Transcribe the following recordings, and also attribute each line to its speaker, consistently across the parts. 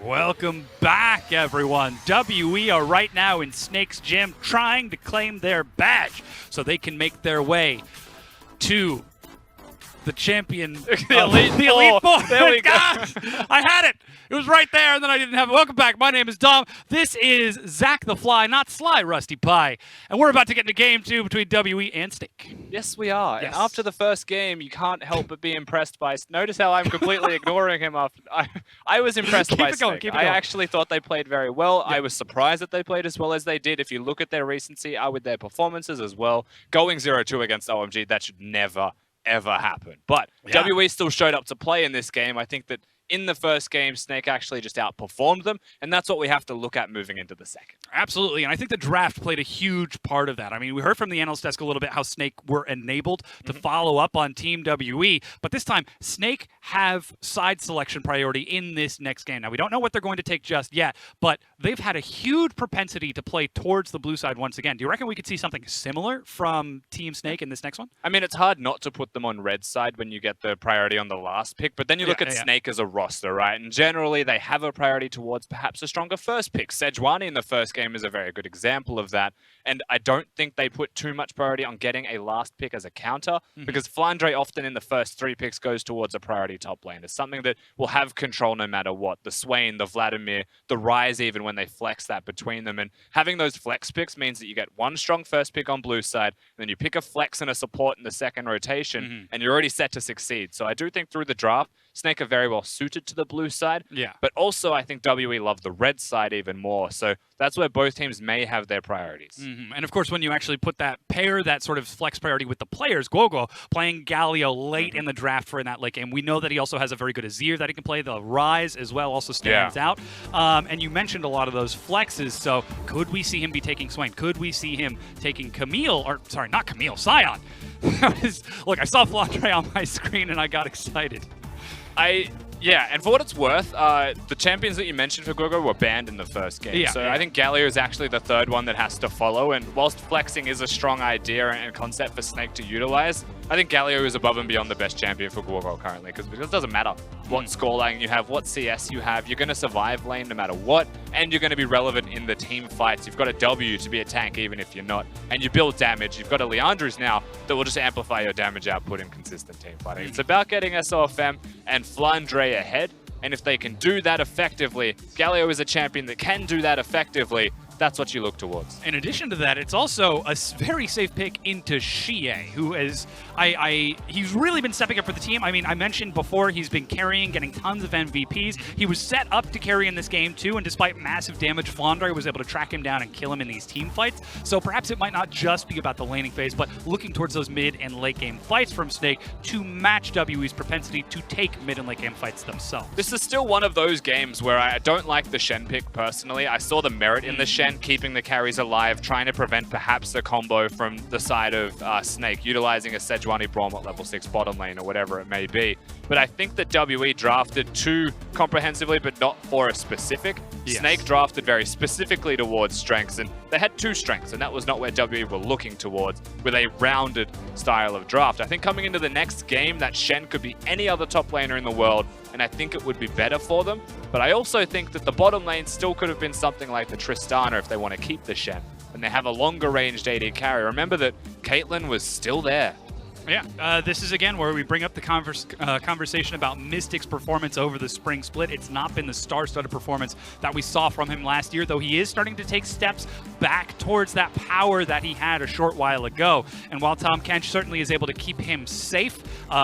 Speaker 1: Welcome back, everyone. WE are right now in Snake's gym trying to claim their badge so they can make their way to the champion.
Speaker 2: The Elite Four.
Speaker 1: There we go. I had it. It was right there, and then I didn't have it. Welcome back. My name is Dom. This is Zach the Fly, not Sly Rusty Pie. And we're about to get into game 2 between WE and Snake.
Speaker 2: Yes, we are.
Speaker 1: Yes.
Speaker 2: And after the first game, you can't help but be impressed by... Notice how I'm completely ignoring him after... I was impressed by Snake. I actually thought they played very well. Yep. I was surprised that they played as well as they did. If you look at their recency with their performances as well, going 0-2 against OMG, that should never ever happen. But WE still showed up to play in this game. I think that in the first game, Snake actually just outperformed them, and that's what we have to look at moving into the second.
Speaker 1: Absolutely, and I think the draft played a huge part of that. I mean, we heard from the analyst desk a little bit how Snake were enabled to follow up on Team WE, but this time, Snake have side selection priority in this next game. Now, we don't know what they're going to take just yet, but they've had a huge propensity to play towards the blue side once again. Do you reckon we could see something similar from Team Snake in this next one?
Speaker 2: I mean, it's hard not to put them on red side when you get the priority on the last pick, but then you look at Snake as a roster, right? And generally, they have a priority towards perhaps a stronger first pick. Sejuani in the first game is a very good example of that. And I don't think they put too much priority on getting a last pick as a counter, because FLICKR often in the first 3 picks goes towards a priority top lane. It's something that will have control no matter what. The Swain, the Vladimir, the Ryze even when they flex that between them. And having those flex picks means that you get one strong first pick on blue side, then you pick a flex and a support in the second rotation, and you're already set to succeed. So I do think through the draft, Snake are very well suited to the blue side. Yeah. But also, I think WE love the red side even more. So that's where both teams may have their priorities.
Speaker 1: And of course, when you actually put that sort of flex priority with the players, Gogo playing Galio late in the draft for in that late game, we know that he also has a very good Azir that he can play. The Ryze as well also stands out. And you mentioned a lot of those flexes. So could we see him be taking Swain? Could we see him taking Camille? Or sorry, not Camille, Sion. Look, I saw FLICKR on my screen and I got excited.
Speaker 2: Yeah, and for what it's worth, the champions that you mentioned for Gogo were banned in the first game. I think Galio is actually the third one that has to follow, and whilst flexing is a strong idea and concept for Snake to utilize, I think Galio is above and beyond the best champion for Gogo currently, because it doesn't matter what scoreline you have, what CS you have, you're going to survive lane no matter what, and you're going to be relevant in the team fights. You've got a W to be a tank even if you're not, and you build damage. You've got a Leandre's now that will just amplify your damage output in consistent team fighting. It's about getting SOFM and FLICKR ahead, and if they can do that effectively, Galio is a champion that can do that effectively. That's what you look towards.
Speaker 1: In addition to that, it's also a very safe pick into Xie, who is, he's really been stepping up for the team. I mean, I mentioned before, he's been carrying, getting tons of MVPs. He was set up to carry in this game too, and despite massive damage, FLICKR was able to track him down and kill him in these team fights. So perhaps it might not just be about the laning phase, but looking towards those mid and late game fights from Snake to match WE's propensity to take mid and late game fights themselves.
Speaker 2: This is still one of those games where I don't like the Shen pick personally. I saw the merit in the Shen, keeping the carries alive, trying to prevent perhaps a combo from the side of Snake, utilizing a Sejuani Braum at level 6 bottom lane or whatever it may be. But I think that WE drafted too comprehensively, but not for a specific. Snake drafted very specifically towards strengths, and they had 2 strengths, and that was not where WE were looking towards, with a rounded style of draft. I think coming into the next game, that Shen could be any other top laner in the world, and I think it would be better for them. But I also think that the bottom lane still could have been something like the Tristana if they want to keep the Shen, and they have a longer ranged AD carry. Remember that Caitlyn was still there.
Speaker 1: Yeah, this is again where we bring up the conversation about Mystic's performance over the spring split. It's not been the star-studded performance that we saw from him last year, though he is starting to take steps back towards that power that he had a short while ago. And while Tom Kench certainly is able to keep him safe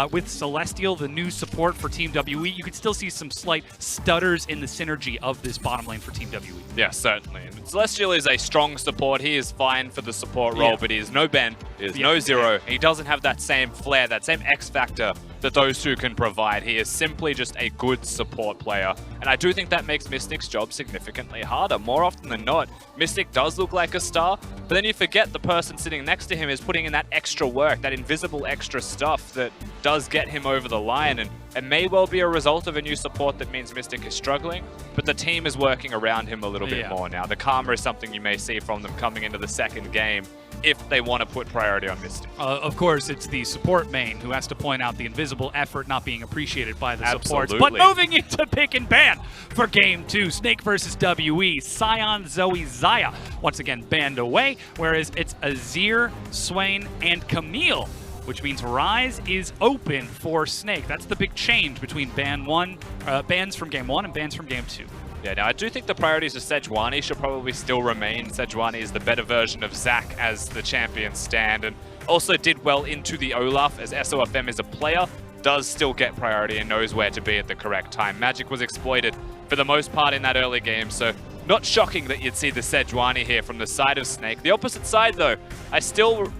Speaker 1: with Celestial, the new support for Team WE, you can still see some slight stutters in the synergy of this bottom lane for Team WE.
Speaker 2: Yeah, certainly. And Celestial is a strong support. He is fine for the support role, but he is no Ben, he is no Zero. He doesn't have that same flair, that same X factor that those two can provide. He is simply just a good support player. And I do think that makes Mystic's job significantly harder. More often than not, Mystic does look like a star, but then you forget the person sitting next to him is putting in that extra work, that invisible extra stuff that does get him over the line. And It may well be a result of a new support that means Mystic is struggling, but the team is working around him a little bit more now. The Karma is something you may see from them coming into the second game if they want to put priority on Mystic.
Speaker 1: Of course, it's the support main who has to point out the invisible effort not being appreciated by the supports.
Speaker 2: Absolutely.
Speaker 1: But moving into pick and ban for game 2, Snake versus WE. Sion, Zoe, Zaya once again banned away, whereas it's Azir, Swain, and Camille, which means Rise is open for Snake. That's the big change between bans from game 1 and bans from game 2.
Speaker 2: Yeah, now I do think the priorities of Sejuani should probably still remain. Sejuani is the better version of Zac as the champion stand, and also did well into the Olaf, as SOFM is a player, does still get priority and knows where to be at the correct time. Magic was exploited for the most part in that early game, so not shocking that you'd see the Sejuani here from the side of Snake. The opposite side though, I still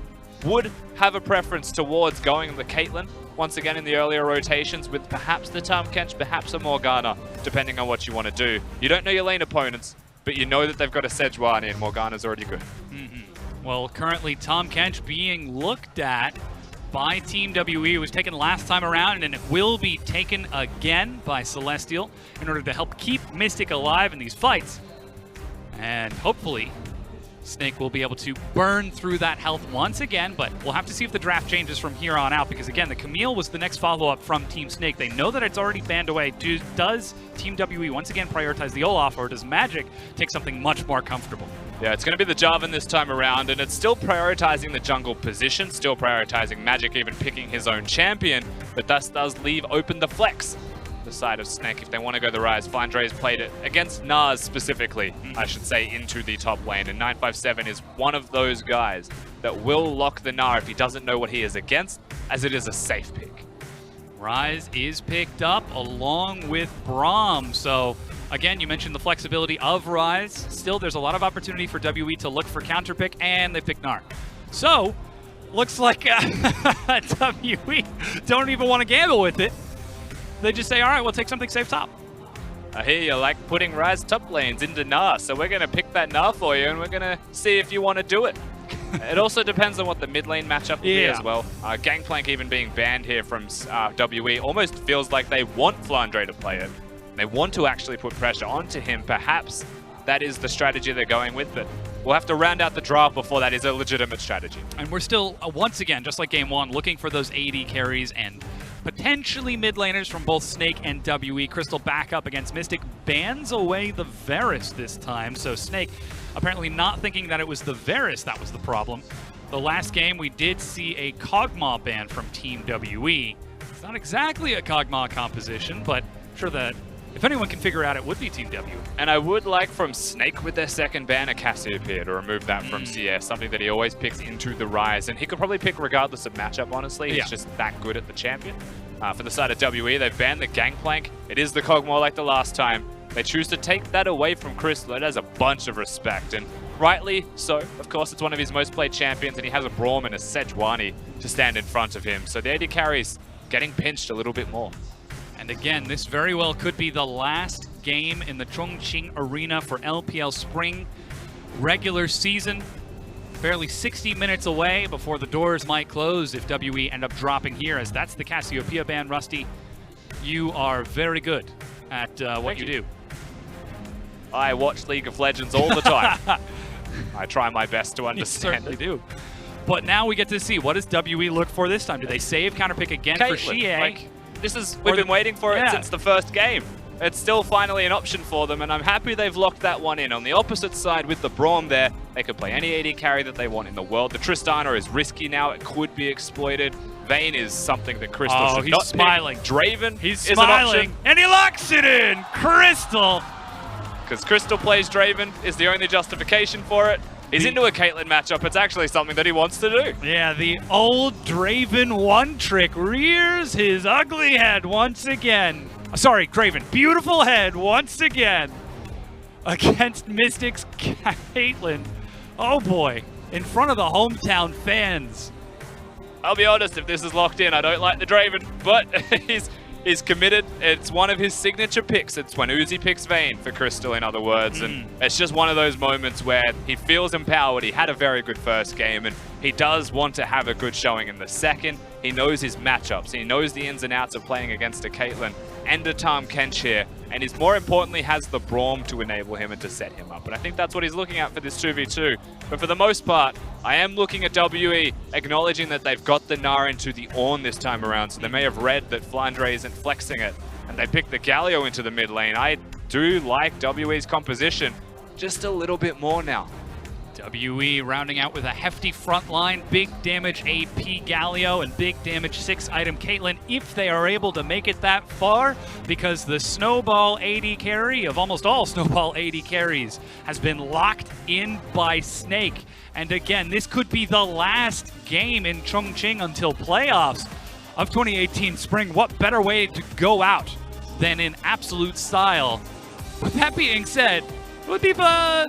Speaker 2: would have a preference towards going the Caitlyn once again in the earlier rotations with perhaps the Tahm Kench, perhaps a Morgana, depending on what you want to do. You don't know your lane opponents, but you know that they've got a Sejuani and Morgana's already good.
Speaker 1: Well, currently Tahm Kench being looked at by Team WE. It was taken last time around, and it will be taken again by Celestial in order to help keep Mystic alive in these fights. And hopefully Snake will be able to burn through that health once again, but we'll have to see if the draft changes from here on out, because again, the Camille was the next follow-up from Team Snake. They know that it's already banned away. Does Team WE once again prioritize the Olaf, or does Magic take something much more comfortable?
Speaker 2: Yeah, it's going to be the Jarvan this time around, and it's still prioritizing the jungle position, still prioritizing Magic, even picking his own champion, but thus does leave open the flex. The side of Snake, if they want to go the Rise. Findre's played it against Nars specifically, I should say, into the top lane, and 957 is one of those guys that will lock the Gnar if he doesn't know what he is against, as it is a safe pick.
Speaker 1: Rise is picked up along with Braum, so again, you mentioned the flexibility of Rise. Still, there's a lot of opportunity for WE to look for counter pick, and they pick Gnar. So, looks like WE don't even want to gamble with it. They just say, all right, we'll take something safe top.
Speaker 2: I hear you like putting Rise top lanes into Gnar, so we're going to pick that Gnar for you, and we're going to see if you want to do it. It also depends on what the mid lane matchup will be as well. Gangplank even being banned here from WE almost feels like they want Flandre to play it. They want to actually put pressure onto him. Perhaps that is the strategy they're going with, but we'll have to round out the draft before that is a legitimate strategy.
Speaker 1: And we're still, once again, just like game 1, looking for those AD carries and potentially mid laners from both Snake and WE. Crystal back up against Mystic, bans away the Varus this time. So Snake apparently not thinking that it was the Varus that was the problem. The last game we did see a Kog'Maw ban from Team WE. It's not exactly a Kog'Maw composition, but I'm sure that if anyone can figure out, it would be Team W.
Speaker 2: And I would like from Snake with their second ban a Cassiopeia to remove that from CS, something that he always picks into the Rise. And he could probably pick regardless of matchup, honestly. He's just that good at the champion. For the side of WE, they've banned the Gangplank. It is the Kog'Maw like the last time. They choose to take that away from Crystal. It has a bunch of respect, and rightly so. Of course, it's one of his most played champions, and he has a Braum and a Sejuani to stand in front of him. So the AD carry's getting pinched a little bit more.
Speaker 1: And again, this very well could be the last game in the Chongqing Arena for LPL Spring regular season. Barely 60 minutes away before the doors might close if WE end up dropping here, as that's the Cassiopeia ban. Rusty, you are very good at what you do.
Speaker 2: I watch League of Legends all the time. I try my best to understand.
Speaker 1: You certainly do. But now we get to see, what does WE look for this time? Do they save counterpick again
Speaker 2: Caitlyn,
Speaker 1: for Xie?
Speaker 2: We've been waiting for it since the first game. It's still finally an option for them, and I'm happy they've locked that one in. On the opposite side with the Braum there, they could play any AD carry that they want in the world. The Tristana is risky now. It could be exploited. Vayne is something that Crystal should not
Speaker 1: smiling.
Speaker 2: pick. Draven
Speaker 1: he's
Speaker 2: is
Speaker 1: smiling,
Speaker 2: an option.
Speaker 1: and he locks it in! Crystal!
Speaker 2: Because Crystal plays Draven is the only justification for it. He's into a Caitlyn matchup. It's actually something that he wants to do.
Speaker 1: Yeah, the old Draven one trick rears his ugly head once again. Sorry, Craven. Beautiful head once again against Mystic's Caitlyn. Oh boy, in front of the hometown fans.
Speaker 2: I'll be honest, if this is locked in, I don't like the Draven, but He's committed. It's one of his signature picks. It's when Uzi picks Vayne for Crystal, in other words. And it's just one of those moments where he feels empowered. He had a very good first game, and he does want to have a good showing in the second. He knows his matchups. He knows the ins and outs of playing against a Caitlyn and a Tahm Kench here. And he's more importantly has the Braum to enable him and to set him up. And I think that's what he's looking at for this 2v2. But for the most part, I am looking at WE, acknowledging that they've got the Gnar into the Ornn this time around. So they may have read that Flandre isn't flexing it, and they picked the Galio into the mid lane. I do like WE's composition just a little bit more now.
Speaker 1: WE rounding out with a hefty front line, big damage AP Galio, and big damage 6-item Caitlyn, if they are able to make it that far, because the Snowball AD carry of almost all Snowball AD carries has been locked in by Snake. And again, this could be the last game in Chongqing until playoffs of 2018 spring. What better way to go out than in absolute style? With that being said, it would be a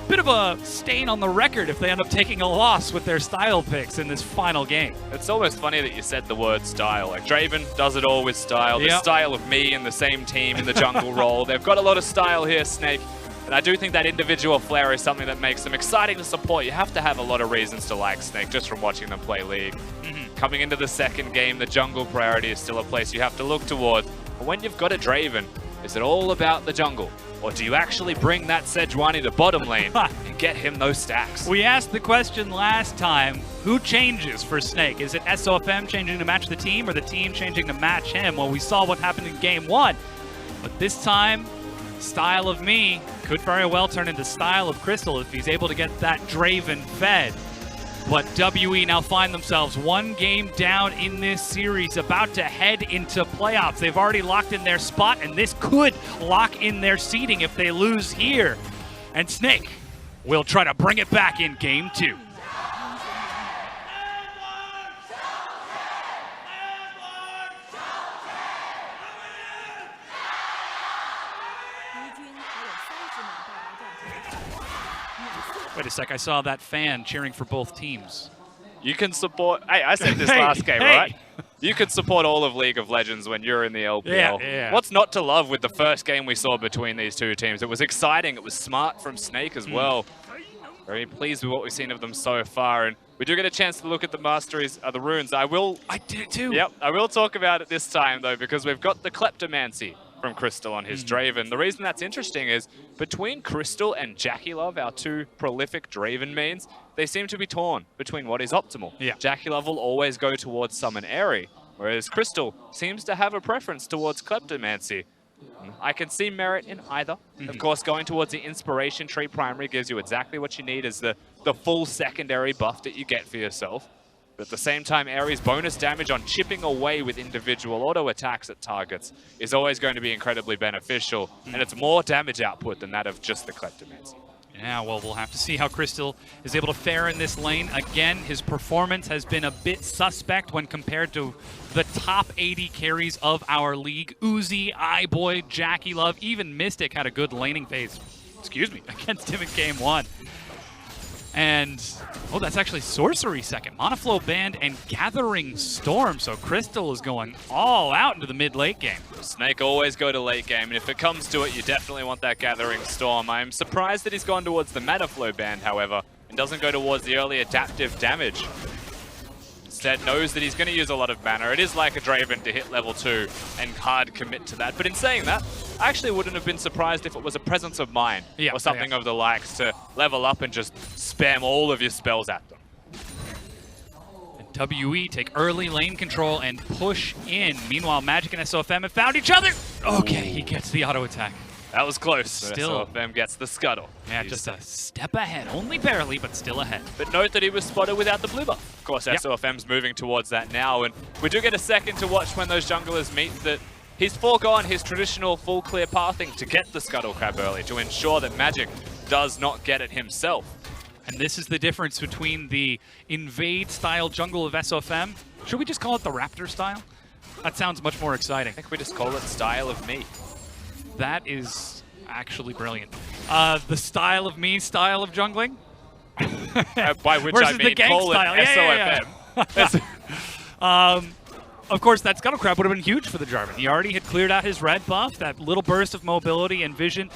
Speaker 1: bit of a stain on the record if they end up taking a loss with their style picks in this final game.
Speaker 2: It's almost funny that you said the word style. Like, Draven does it all with style. The style of me and the same team in the jungle role. They've got a lot of style here, Snake. And I do think that individual flair is something that makes them exciting to support. You have to have a lot of reasons to like Snake just from watching them play League. Coming into the second game, the jungle priority is still a place you have to look towards. But when you've got a Draven, is it all about the jungle? Or do you actually bring that Sejuani to bottom lane and get him those stacks?
Speaker 1: We asked the question last time, who changes for Snake? Is it SOFM changing to match the team or the team changing to match him? Well, we saw what happened in game one. But this time, style of me could very well turn into style of Crystal if he's able to get that Draven fed. But WE now find themselves one game down in this series, about to head into playoffs. They've already locked in their spot, and this could lock in their seeding if they lose here. And Snake will try to bring it back in game two. Wait a sec, I saw that fan cheering for both teams.
Speaker 2: You can support... Hey, I said this last game, right? You can support all of League of Legends when you're in the LPL.
Speaker 1: Yeah.
Speaker 2: What's not to love with the first game we saw between these two teams? It was exciting. It was smart from Snake as well. Very pleased with what we've seen of them so far. And we do get a chance to look at the masteries, the runes. I did it too. Yep, I will talk about it this time, though, because we've got the Kleptomancy from Crystal on his Draven. The reason that's interesting is between Crystal and JackeyLove, our two prolific Draven mains, they seem to be torn between what is optimal. JackeyLove will always go towards Summon Airy, whereas Crystal seems to have a preference towards Kleptomancy. I can see merit in either. Of course, going towards the Inspiration Tree primary gives you exactly what you need as the full secondary buff that you get for yourself. But at the same time, Airy's bonus damage on chipping away with individual auto attacks at targets is always going to be incredibly beneficial, and it's more damage output than that of just the Kleptomancy.
Speaker 1: Yeah, well, we'll have to see how Crystal is able to fare in this lane. Again, his performance has been a bit suspect when compared to the top 80 carries of our league. Uzi, iBoy, JackeyLove, even Mystic had a good laning phase, against him in game one. And, oh, that's actually Sorcery second. Monoflow Band and Gathering Storm. So Crystal is going all out into the mid-late game.
Speaker 2: Snake always go to late game, and if it comes to it, you definitely want that Gathering Storm. I'm surprised that he's gone towards the Monoflow Band, however, and doesn't go towards the early adaptive damage. Instead, knows that he's going to use a lot of mana. It is like a Draven to hit level 2 and hard commit to that. But in saying that, I actually wouldn't have been surprised if it was a Presence of Mind or something of the likes to level up and just spam all of your spells at them.
Speaker 1: And WE take early lane control and push in. Meanwhile, Magic and SOFM have found each other. Okay, he gets the auto attack.
Speaker 2: That was close.
Speaker 1: Still.
Speaker 2: SOFM gets the scuttle.
Speaker 1: Yeah, just a step ahead. Only barely, but still ahead.
Speaker 2: But note that he was spotted without the blue buff. Of course, SOFM's moving towards that now, and we do get a second to watch when those junglers meet that he's foregone his traditional full clear pathing to get the Scuttle Crab early to ensure that Magic does not get it himself.
Speaker 1: And this is the difference between the invade style jungle of SOFM. Should we just call it the Raptor style? That sounds much more exciting.
Speaker 2: I think we just call it style of me.
Speaker 1: That is actually brilliant. The style of me style of jungling?
Speaker 2: By which
Speaker 1: versus
Speaker 2: I mean
Speaker 1: the gang
Speaker 2: call it
Speaker 1: style.
Speaker 2: SOFM.
Speaker 1: of course, that Scuttle Crab would have been huge for the Jarvan. He already had cleared out his red buff. That little burst of mobility and vision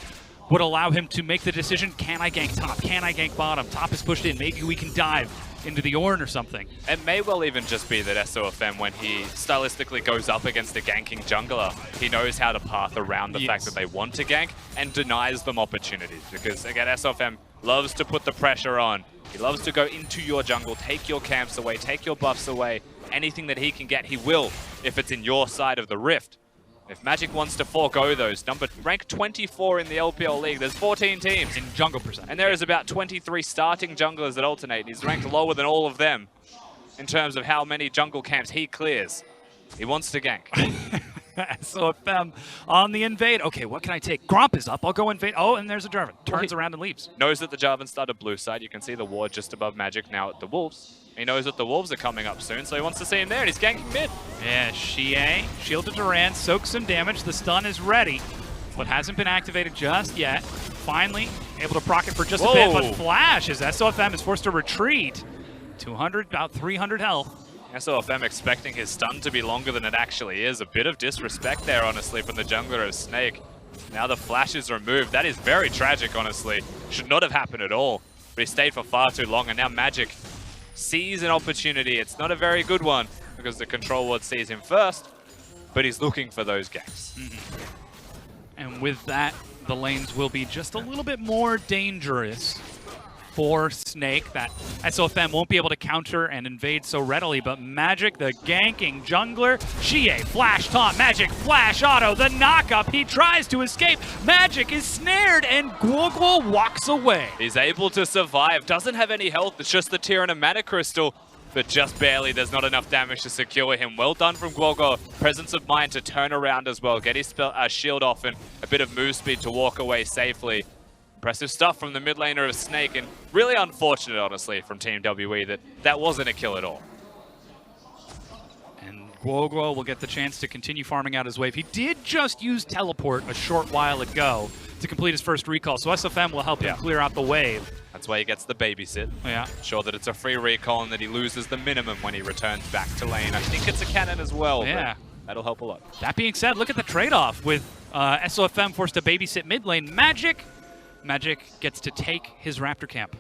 Speaker 1: would allow him to make the decision, can I gank top? Can I gank bottom? Top is pushed in. Maybe we can dive into the Ornn or something.
Speaker 2: It may well even just be that SOFM, when he stylistically goes up against a ganking jungler, he knows how to path around the fact that they want to gank and denies them opportunities. Because, again, SOFM loves to put the pressure on. He loves to go into your jungle, take your camps away, take your buffs away. Anything that he can get, he will, if it's in your side of the rift. If Magic wants to forego those, rank 24 in the LPL League, there's 14 teams.
Speaker 1: In jungle percent.
Speaker 2: And there is about 23 starting junglers that alternate. He's ranked lower than all of them in terms of how many jungle camps he clears. He wants to gank.
Speaker 1: SOFM on the invade. Okay, what can I take? Gromp is up. I'll go invade. Oh, and there's a Jarvan. Turns around and leaves.
Speaker 2: Knows that the Jarvan started blue side. You can see the ward just above Magic now at the Wolves. He knows that the Wolves are coming up soon, so he wants to see him there, and he's ganking mid.
Speaker 1: Yeah, Xie, Shield to Duran, soaks some damage. The stun is ready, but hasn't been activated just yet. Finally, able to proc it for just a bit, but Flash as SOFM is forced to retreat. 200, about 300 health.
Speaker 2: SOFM expecting his stun to be longer than it actually is. A bit of disrespect there, honestly, from the jungler of Snake. Now the Flash is removed. That is very tragic, honestly. Should not have happened at all. But he stayed for far too long, and now Magic sees an opportunity. It's not a very good one because the control ward sees him first, but he's looking for those ganks.
Speaker 1: And with that, the lanes will be just a little bit more dangerous for Snake. That SOFM won't be able to counter and invade so readily, but Magic, the ganking jungler, Xie, flash taunt, Magic, flash auto, the knockup, he tries to escape, Magic is snared, and Guoguo walks away.
Speaker 2: He's able to survive, doesn't have any health, it's just the Tear and a Mana Crystal, but just barely. There's not enough damage to secure him. Well done from Guoguo. Presence of mind to turn around as well, get his shield off and a bit of move speed to walk away safely. Impressive stuff from the mid laner of Snake, and really unfortunate, honestly, from Team WE that wasn't a kill at all.
Speaker 1: And Guoguo will get the chance to continue farming out his wave. He did just use Teleport a short while ago to complete his first recall, so SOFM will help him clear out the wave.
Speaker 2: That's why he gets the babysit.
Speaker 1: Yeah.
Speaker 2: Sure that it's a free recall and that he loses the minimum when he returns back to lane. I think it's a cannon as well, but that'll help a lot.
Speaker 1: That being said, look at the trade-off with SOFM forced to babysit mid lane. Magic gets to take his Raptor camp.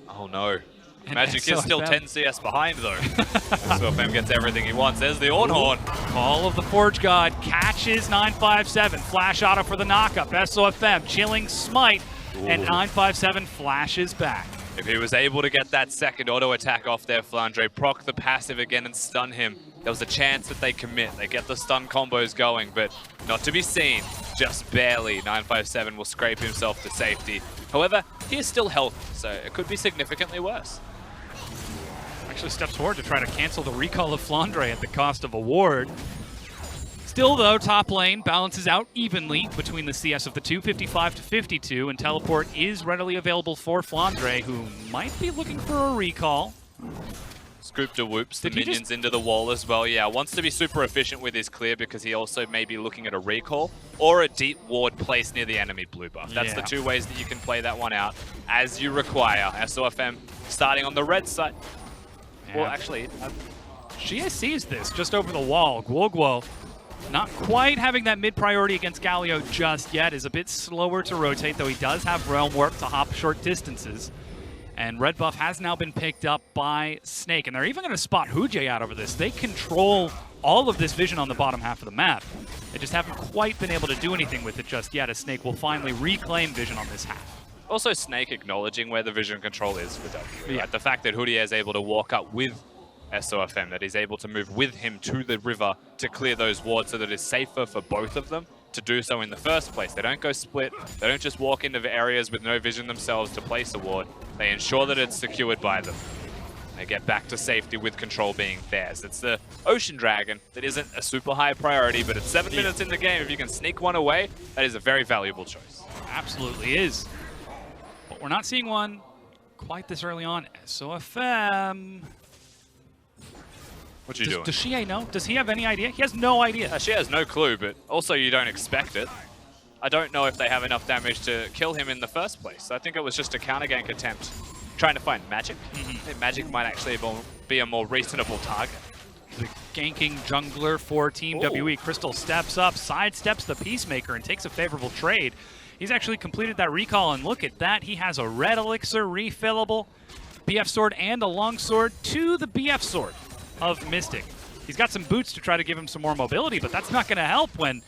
Speaker 2: Oh no. And Magic is still 10 CS behind though. SOFM gets everything he wants. There's the Ornn.
Speaker 1: Call of the Forge God catches 957. Flash auto for the knockup. SOFM chilling smite. And 957 flashes back.
Speaker 2: If he was able to get that second auto attack off there, FLICKR, proc the passive again and stun him, there was a chance that they commit. They get the stun combos going, but not to be seen. Just barely. 957 will scrape himself to safety. However, he is still healthy, so it could be significantly worse.
Speaker 1: Actually steps forward to try to cancel the recall of FLICKR at the cost of a ward. Still, though, top lane balances out evenly between the CS of the two, 55 to 52, and teleport is readily available for FLICKR, who might be looking for a recall.
Speaker 2: Scoop to whoops the minions into the wall as well. Yeah, wants to be super efficient with his clear because he also may be looking at a recall or a deep ward placed near the enemy blue buff. That's the two ways that you can play that one out as you require. SOFM starting on the red side. Well, actually,
Speaker 1: Xie sees this just over the wall. Guoguo not quite having that mid priority against Galio just yet, is a bit slower to rotate, though he does have Realm Warp to hop short distances. And red buff has now been picked up by Snake, and they're even going to spot Hujie out over this. They control all of this vision on the bottom half of the map. They just haven't quite been able to do anything with it just yet, as Snake will finally reclaim vision on this half.
Speaker 2: Also, Snake acknowledging where the vision control is for W. Right? The fact that Hujie is able to walk up with SOFM, that he's able to move with him to the river to clear those wards so that it's safer for both of them to do so in the first place. They don't go split, they don't just walk into areas with no vision themselves to place a ward. They ensure that it's secured by them. They get back to safety with control being theirs. It's the Ocean Dragon that isn't a super high priority, but at 7 minutes in the game, if you can sneak one away, that is a very valuable choice.
Speaker 1: Absolutely is. But we're not seeing one quite this early on. SOFM...
Speaker 2: What you doing?
Speaker 1: Does Xie know? Does he have any idea? He has no idea.
Speaker 2: She has no clue, but also you don't expect it. I don't know if they have enough damage to kill him in the first place. I think it was just a counter gank attempt trying to find Magic. I think Magic might actually be a more reasonable target.
Speaker 1: ganking jungler for Team WE. Crystal steps up, sidesteps the Peacemaker, and takes a favorable trade. He's actually completed that recall, and look at that. He has a red elixir refillable, BF sword, and a long sword to the BF sword of Mystic. He's got some boots to try to give him some more mobility, but that's not going to help when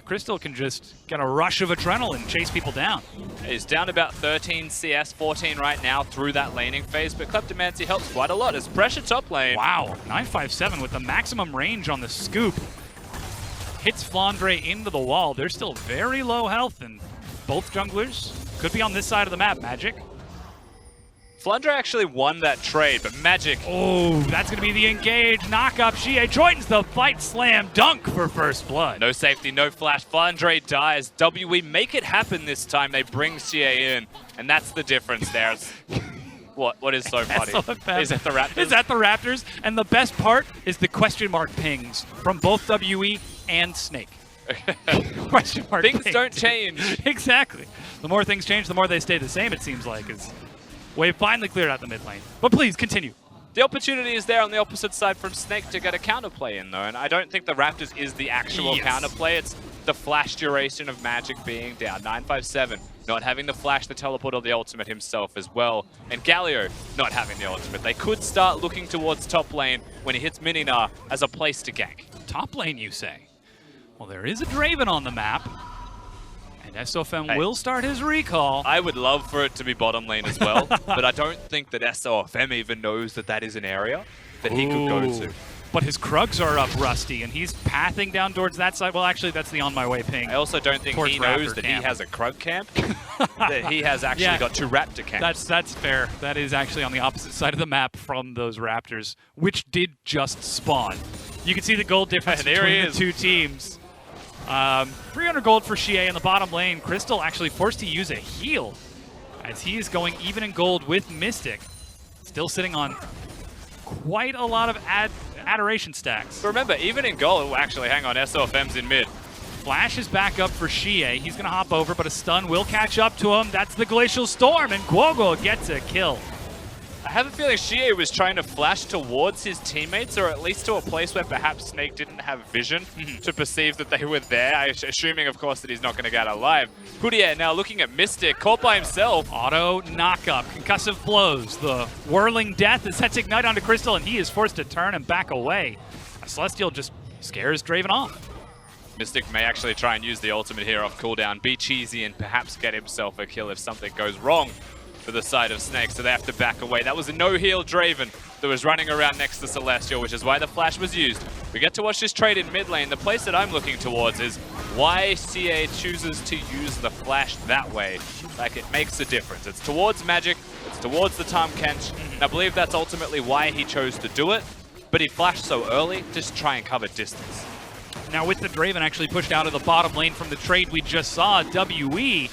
Speaker 1: Crystal can just get a rush of adrenaline and chase people down.
Speaker 2: He's down about 13 CS, 14 right now through that laning phase, but Kleptomancy helps quite a lot as pressure top lane.
Speaker 1: Wow, 957 with the maximum range on the scoop. Hits Flandre into the wall. They're still very low health, and both junglers could be on this side of the map, Magic.
Speaker 2: Flandre actually won that trade, but Magic...
Speaker 1: Oh, that's going to be the engage. Knock up. Xie joins the fight. Slam dunk for first blood.
Speaker 2: No safety, no flash. Flandre dies. WE make it happen this time. They bring Xie in, and that's the difference there. What is so funny? Is it the Raptors?
Speaker 1: Is that the Raptors? And the best part is the question mark pings from both WE and Snake. Question mark
Speaker 2: Things
Speaker 1: pings.
Speaker 2: don't change.
Speaker 1: Exactly. The more things change, the more they stay the same, it seems like. Wave finally cleared out the mid lane. But please, continue.
Speaker 2: The opportunity is there on the opposite side from Snake to get a counterplay in, though, and I don't think the Raptors is the actual counterplay. It's the flash duration of Magic being down. 957, not having the flash, the teleport, or the ultimate himself as well. And Galio not having the ultimate. They could start looking towards top lane when he hits Mininar as a place to gank.
Speaker 1: Top lane, you say? Well, there is a Draven on the map. And SOFM will start his recall.
Speaker 2: I would love for it to be bottom lane as well, but I don't think that SOFM even knows that that is an area that he could go to.
Speaker 1: But his Krugs are up, Rusty, and he's pathing down towards that side. Well, actually, that's the on my way ping.
Speaker 2: I also don't think he knows that he has a Krug camp, that he has actually got two Raptor camps.
Speaker 1: That's fair. That is actually on the opposite side of the map from those Raptors, which did just spawn. You can see the gold difference between the two teams. 300 gold for Xie in the bottom lane. Crystal actually forced to use a heal as he is going even in gold with Mystic. Still sitting on quite a lot of adoration stacks.
Speaker 2: But remember, even in gold, actually, hang on, SOFM's in mid.
Speaker 1: Flash is back up for Xie. He's going to hop over, but a stun will catch up to him. That's the Glacial Storm, and Guogo gets a kill.
Speaker 2: I have a feeling Xie was trying to flash towards his teammates, or at least to a place where perhaps Snake didn't have vision to perceive that they were there, assuming, of course, that he's not going to get alive. Hudier now looking at Mystic, caught by himself.
Speaker 1: Auto knock-up, concussive blows. The whirling death is set to ignite onto Crystal, and he is forced to turn and back away. Celestial just scares Draven off.
Speaker 2: Mystic may actually try and use the ultimate here off cooldown, be cheesy, and perhaps get himself a kill if something goes wrong for the side of Snake, so they have to back away. That was a no-heal Draven that was running around next to Celestial, which is why the flash was used. We get to watch this trade in mid lane. The place that I'm looking towards is why CA chooses to use the flash that way. Like, it makes a difference. It's towards Magic, it's towards the Tahm Kench, and I believe that's ultimately why he chose to do it, but he flashed so early just to try and cover distance.
Speaker 1: Now with the Draven actually pushed out of the bottom lane from the trade we just saw, WE,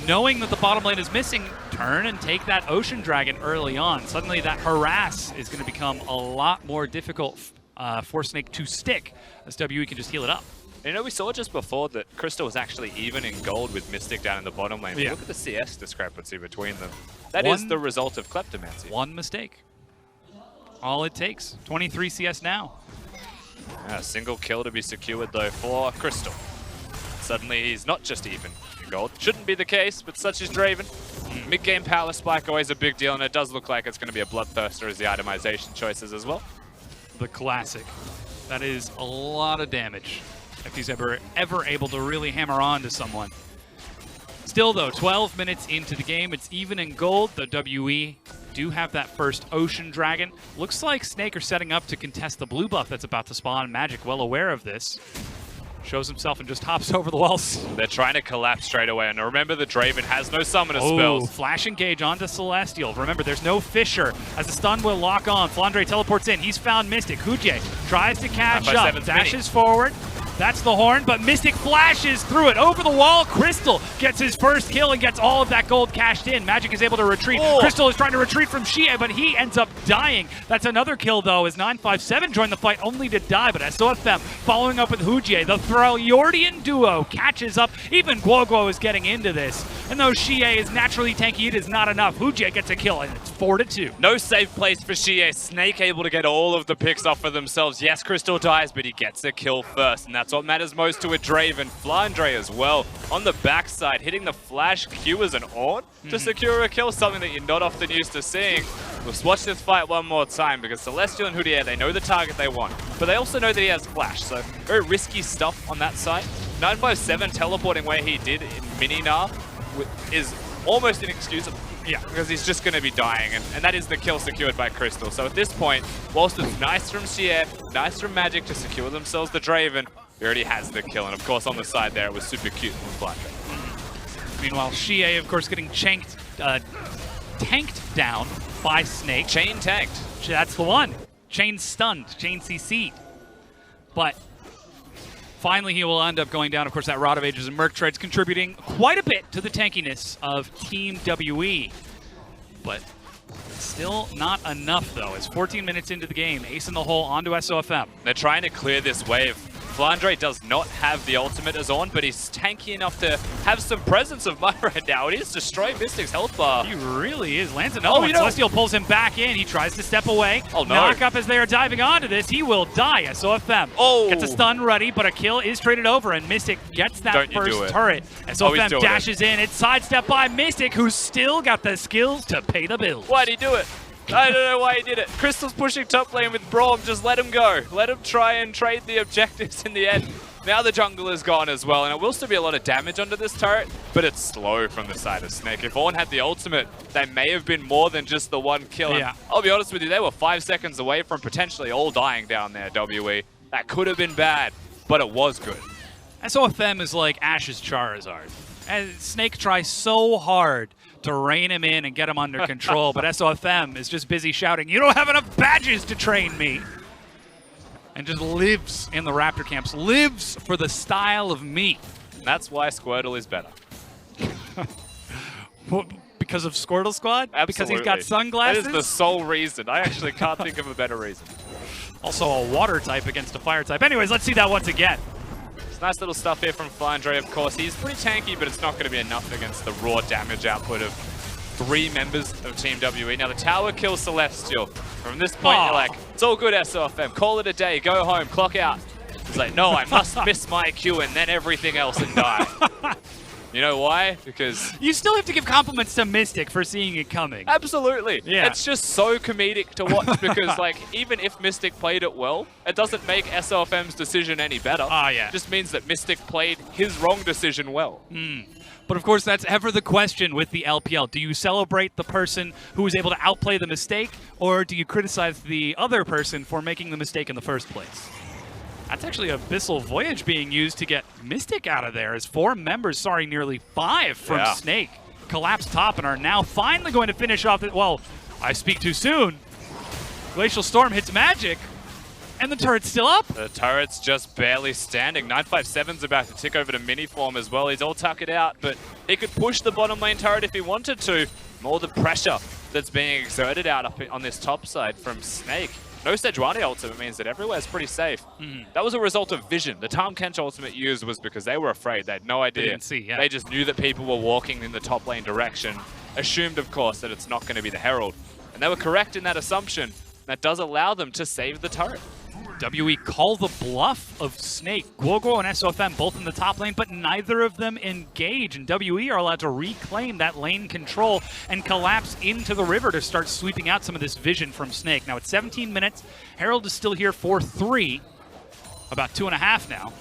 Speaker 1: knowing that the bottom lane is missing, turn and take that Ocean Dragon early on. Suddenly that harass is going to become a lot more difficult for Snake to stick, as WE can just heal it up.
Speaker 2: You know, we saw just before that Crystal was actually even in gold with Mystic down in the bottom lane. Look at the CS discrepancy between them. That is the result of Kleptomancy.
Speaker 1: One mistake. All it takes. 23 CS now.
Speaker 2: A single kill to be secured, though, for Crystal. Suddenly, he's not just even in gold. Shouldn't be the case, but such is Draven. Mid-game power spike, always a big deal, and it does look like it's going to be a Bloodthirster as the itemization choices as well.
Speaker 1: The classic. That is a lot of damage if he's ever able to really hammer on to someone. Still, though, 12 minutes into the game, it's even in gold. The WE do have that first Ocean Dragon. Looks like Snake are setting up to contest the blue buff that's about to spawn. Magic, well aware of this, shows himself and just hops over the walls.
Speaker 2: They're trying to collapse straight away, and remember the Draven has no summoner spells.
Speaker 1: Flash engage onto Celestial. Remember, there's no Fissure, as the stun will lock on. Flandre teleports in. He's found Mystic. Hudier tries to catch up, dashes forward. That's the horn, but Mystic flashes through it over the wall. Crystal gets his first kill and gets all of that gold cashed in. Magic is able to retreat. Crystal is trying to retreat from Xie, but he ends up dying. That's another kill, though, as 957 joined the fight only to die, but SOFM following up with Hudier. The Thraliordian duo catches up. Even Guoguo is getting into this. And though Xie is naturally tanky, it is not enough. Hudier gets a kill, and it's 4-2.
Speaker 2: No safe place for Xie. Snake able to get all of the picks off for themselves. Yes, Crystal dies, but he gets a kill first, and that's what matters most to a Draven. FLICKR as well on the backside, hitting the flash Q as an Ornn to secure a kill, something that you're not often used to seeing. Let's watch this fight one more time, because Celestial and Houdier, they know the target they want, but they also know that he has flash, so very risky stuff on that side. 957 teleporting where he did in mini-Gnar is almost inexcusable.
Speaker 1: Yeah,
Speaker 2: because he's just going to be dying, and that is the kill secured by Crystal. So at this point, whilst it's nice from Xie, nice from Magic to secure themselves the Draven, he already has the kill. And of course, on the side there, it was super cute from FLICKR.
Speaker 1: Meanwhile, Xie, of course, getting tanked down by Snake.
Speaker 2: Chain tanked.
Speaker 1: That's the one. Chain stunned, chain CC'd. But finally, he will end up going down. Of course, that Rod of Ages and Merc Treads contributing quite a bit to the tankiness of Team WE. But still not enough, though. It's 14 minutes into the game. Ace in the hole onto SOFM.
Speaker 2: They're trying to clear this wave. FLICKR does not have the ultimate as on, but he's tanky enough to have some presence of mine right now. It is destroying Mystic's health bar.
Speaker 1: He really is. Lands another one. Celestial pulls him back in. He tries to step away.
Speaker 2: Oh, no.
Speaker 1: Knock up as they are diving onto this. He will die. SOFM gets a stun ready, but a kill is traded over, and Mystic gets that first turret. SOFM dashes in. It's sidestepped by Mystic, who's still got the skills to pay the bills.
Speaker 2: Why'd he do it? I don't know why he did it. Crystal's pushing top lane with Braum. Just let him go. Let him try and trade the objectives in the end. Now the jungle is gone as well, and it will still be a lot of damage under this turret, but it's slow from the side of Snake. If Ornn had the ultimate, they may have been more than just the one kill. Yeah. I'll be honest with you, they were 5 seconds away from potentially all dying down there, WE. That could have been bad, but it was good.
Speaker 1: SOFM is like Ash's Charizard. And Snake tries so hard to rein him in and get him under control, but SOFM is just busy shouting, "You don't have enough badges to train me!" And just lives in the Raptor camps, lives for the style of me.
Speaker 2: And that's why Squirtle is better.
Speaker 1: Because of Squirtle Squad?
Speaker 2: Absolutely.
Speaker 1: Because he's got sunglasses?
Speaker 2: That is the sole reason. I actually can't think of a better reason.
Speaker 1: Also a water type against a fire type. Anyways, let's see that once again.
Speaker 2: It's nice little stuff here from FLICKR, of course. He's pretty tanky, but it's not going to be enough against the raw damage output of 3 members of Team WE. Now the tower kills Celestial. From this point, you're like, it's all good, SOFM. Call it a day. Go home. Clock out. It's like, no, I must miss my Q and then everything else and die. You know why? Because
Speaker 1: you still have to give compliments to Mystic for seeing it coming.
Speaker 2: Absolutely.
Speaker 1: Yeah.
Speaker 2: It's just so comedic to watch because, like, even if Mystic played it well, it doesn't make SOFM's decision any better.
Speaker 1: Yeah.
Speaker 2: It just means that Mystic played his wrong decision well.
Speaker 1: But of course, that's ever the question with the LPL. Do you celebrate the person who was able to outplay the mistake, or do you criticize the other person for making the mistake in the first place? That's actually Abyssal Voyage being used to get Mystic out of there as 4 members, nearly 5 from Snake, collapse top and are now finally going to finish off it. Well, I speak too soon. Glacial Storm hits Magic, and the turret's still up.
Speaker 2: The turret's just barely standing. 957's about to tick over to mini form as well. He's all tuckered out, but he could push the bottom lane turret if he wanted to. More the pressure that's being exerted out up on this top side from Snake. No Sejuani ultimate means that everywhere's pretty safe. That was a result of vision. The Tahm Kench ultimate used was because they were afraid. They had no idea.
Speaker 1: They didn't see,
Speaker 2: They just knew that people were walking in the top lane direction. Assumed, of course, that it's not going to be the Herald. And they were correct in that assumption. That does allow them to save the turret.
Speaker 1: WE call the bluff of Snake. Guoguo and SOFM both in the top lane, but neither of them engage. And WE are allowed to reclaim that lane control and collapse into the river to start sweeping out some of this vision from Snake. Now it's 17 minutes. Herald is still here for 3. About 2.5 now.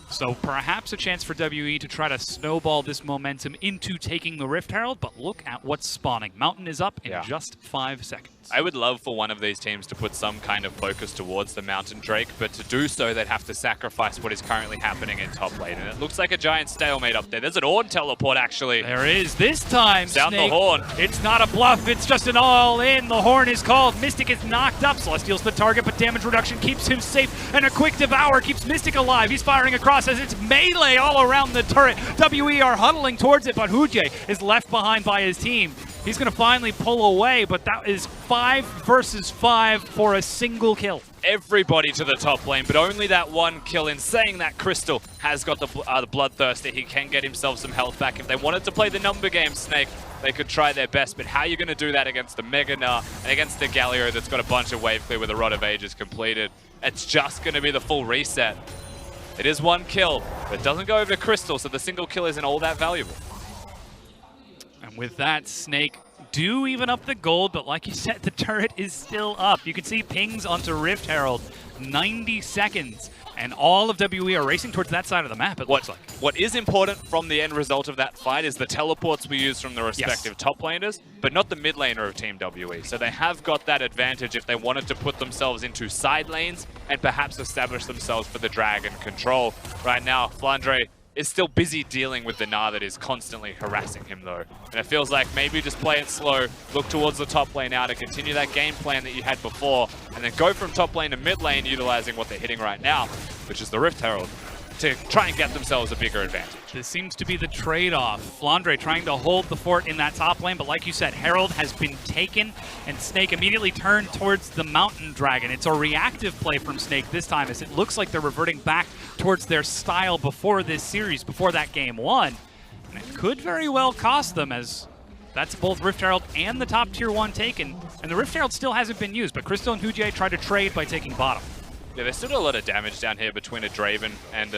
Speaker 1: So perhaps a chance for WE to try to snowball this momentum into taking the Rift Herald, but look at what's spawning. Mountain is up in just 5 seconds.
Speaker 2: I would love for one of these teams to put some kind of focus towards the Mountain Drake, but to do so, they'd have to sacrifice what is currently happening in top lane. And it looks like a giant stalemate up there. There's an Ornn teleport, actually.
Speaker 1: There is. This time,
Speaker 2: Sound
Speaker 1: Snake,
Speaker 2: the horn. It's
Speaker 1: not a bluff. It's just an all-in. The horn is called. Mystic is knocked up. Celestial's the target, but damage reduction keeps him safe. And a quick devour keeps Mystic alive. He's firing across as it's melee all around the turret. WE are huddling towards it, but Houdier is left behind by his team. He's going to finally pull away, but that is 5 versus 5 for a single kill.
Speaker 2: Everybody to the top lane, but only that one kill. In saying that, Crystal has got the bloodthirster. He can get himself some health back. If they wanted to play the number game, Snake, they could try their best, but how are you going to do that against the Mega Gnar and against the Galio that's got a bunch of wave clear with a Rod of Ages completed? It's just going to be the full reset. It is one kill, but it doesn't go over to Crystal, so the single kill isn't all that valuable.
Speaker 1: And with that, Snake do even up the gold, but like you said, the turret is still up. You can see pings onto Rift Herald, 90 seconds, and all of WE are racing towards that side of the map, it looks like.
Speaker 2: What is important from the end result of that fight is the teleports we use from the respective top laners, but not the mid laner of Team WE. So they have got that advantage if they wanted to put themselves into side lanes and perhaps establish themselves for the dragon control. Right now, FLICKR is still busy dealing with the Gnar that is constantly harassing him though. And it feels like maybe just play it slow, look towards the top lane now to continue that game plan that you had before, and then go from top lane to mid lane utilizing what they're hitting right now, which is the Rift Herald, to try and get themselves a bigger advantage.
Speaker 1: This seems to be the trade-off. FLICKR trying to hold the fort in that top lane, but like you said, Herald has been taken, and Snake immediately turned towards the Mountain Dragon. It's a reactive play from Snake this time, as it looks like they're reverting back towards their style before this series, before that game one. And it could very well cost them, as that's both Rift Herald and the top tier 1 taken, and the Rift Herald still hasn't been used, but Crystal and Hujier try to trade by taking bottom.
Speaker 2: Yeah, there's still a lot of damage down here between a Draven and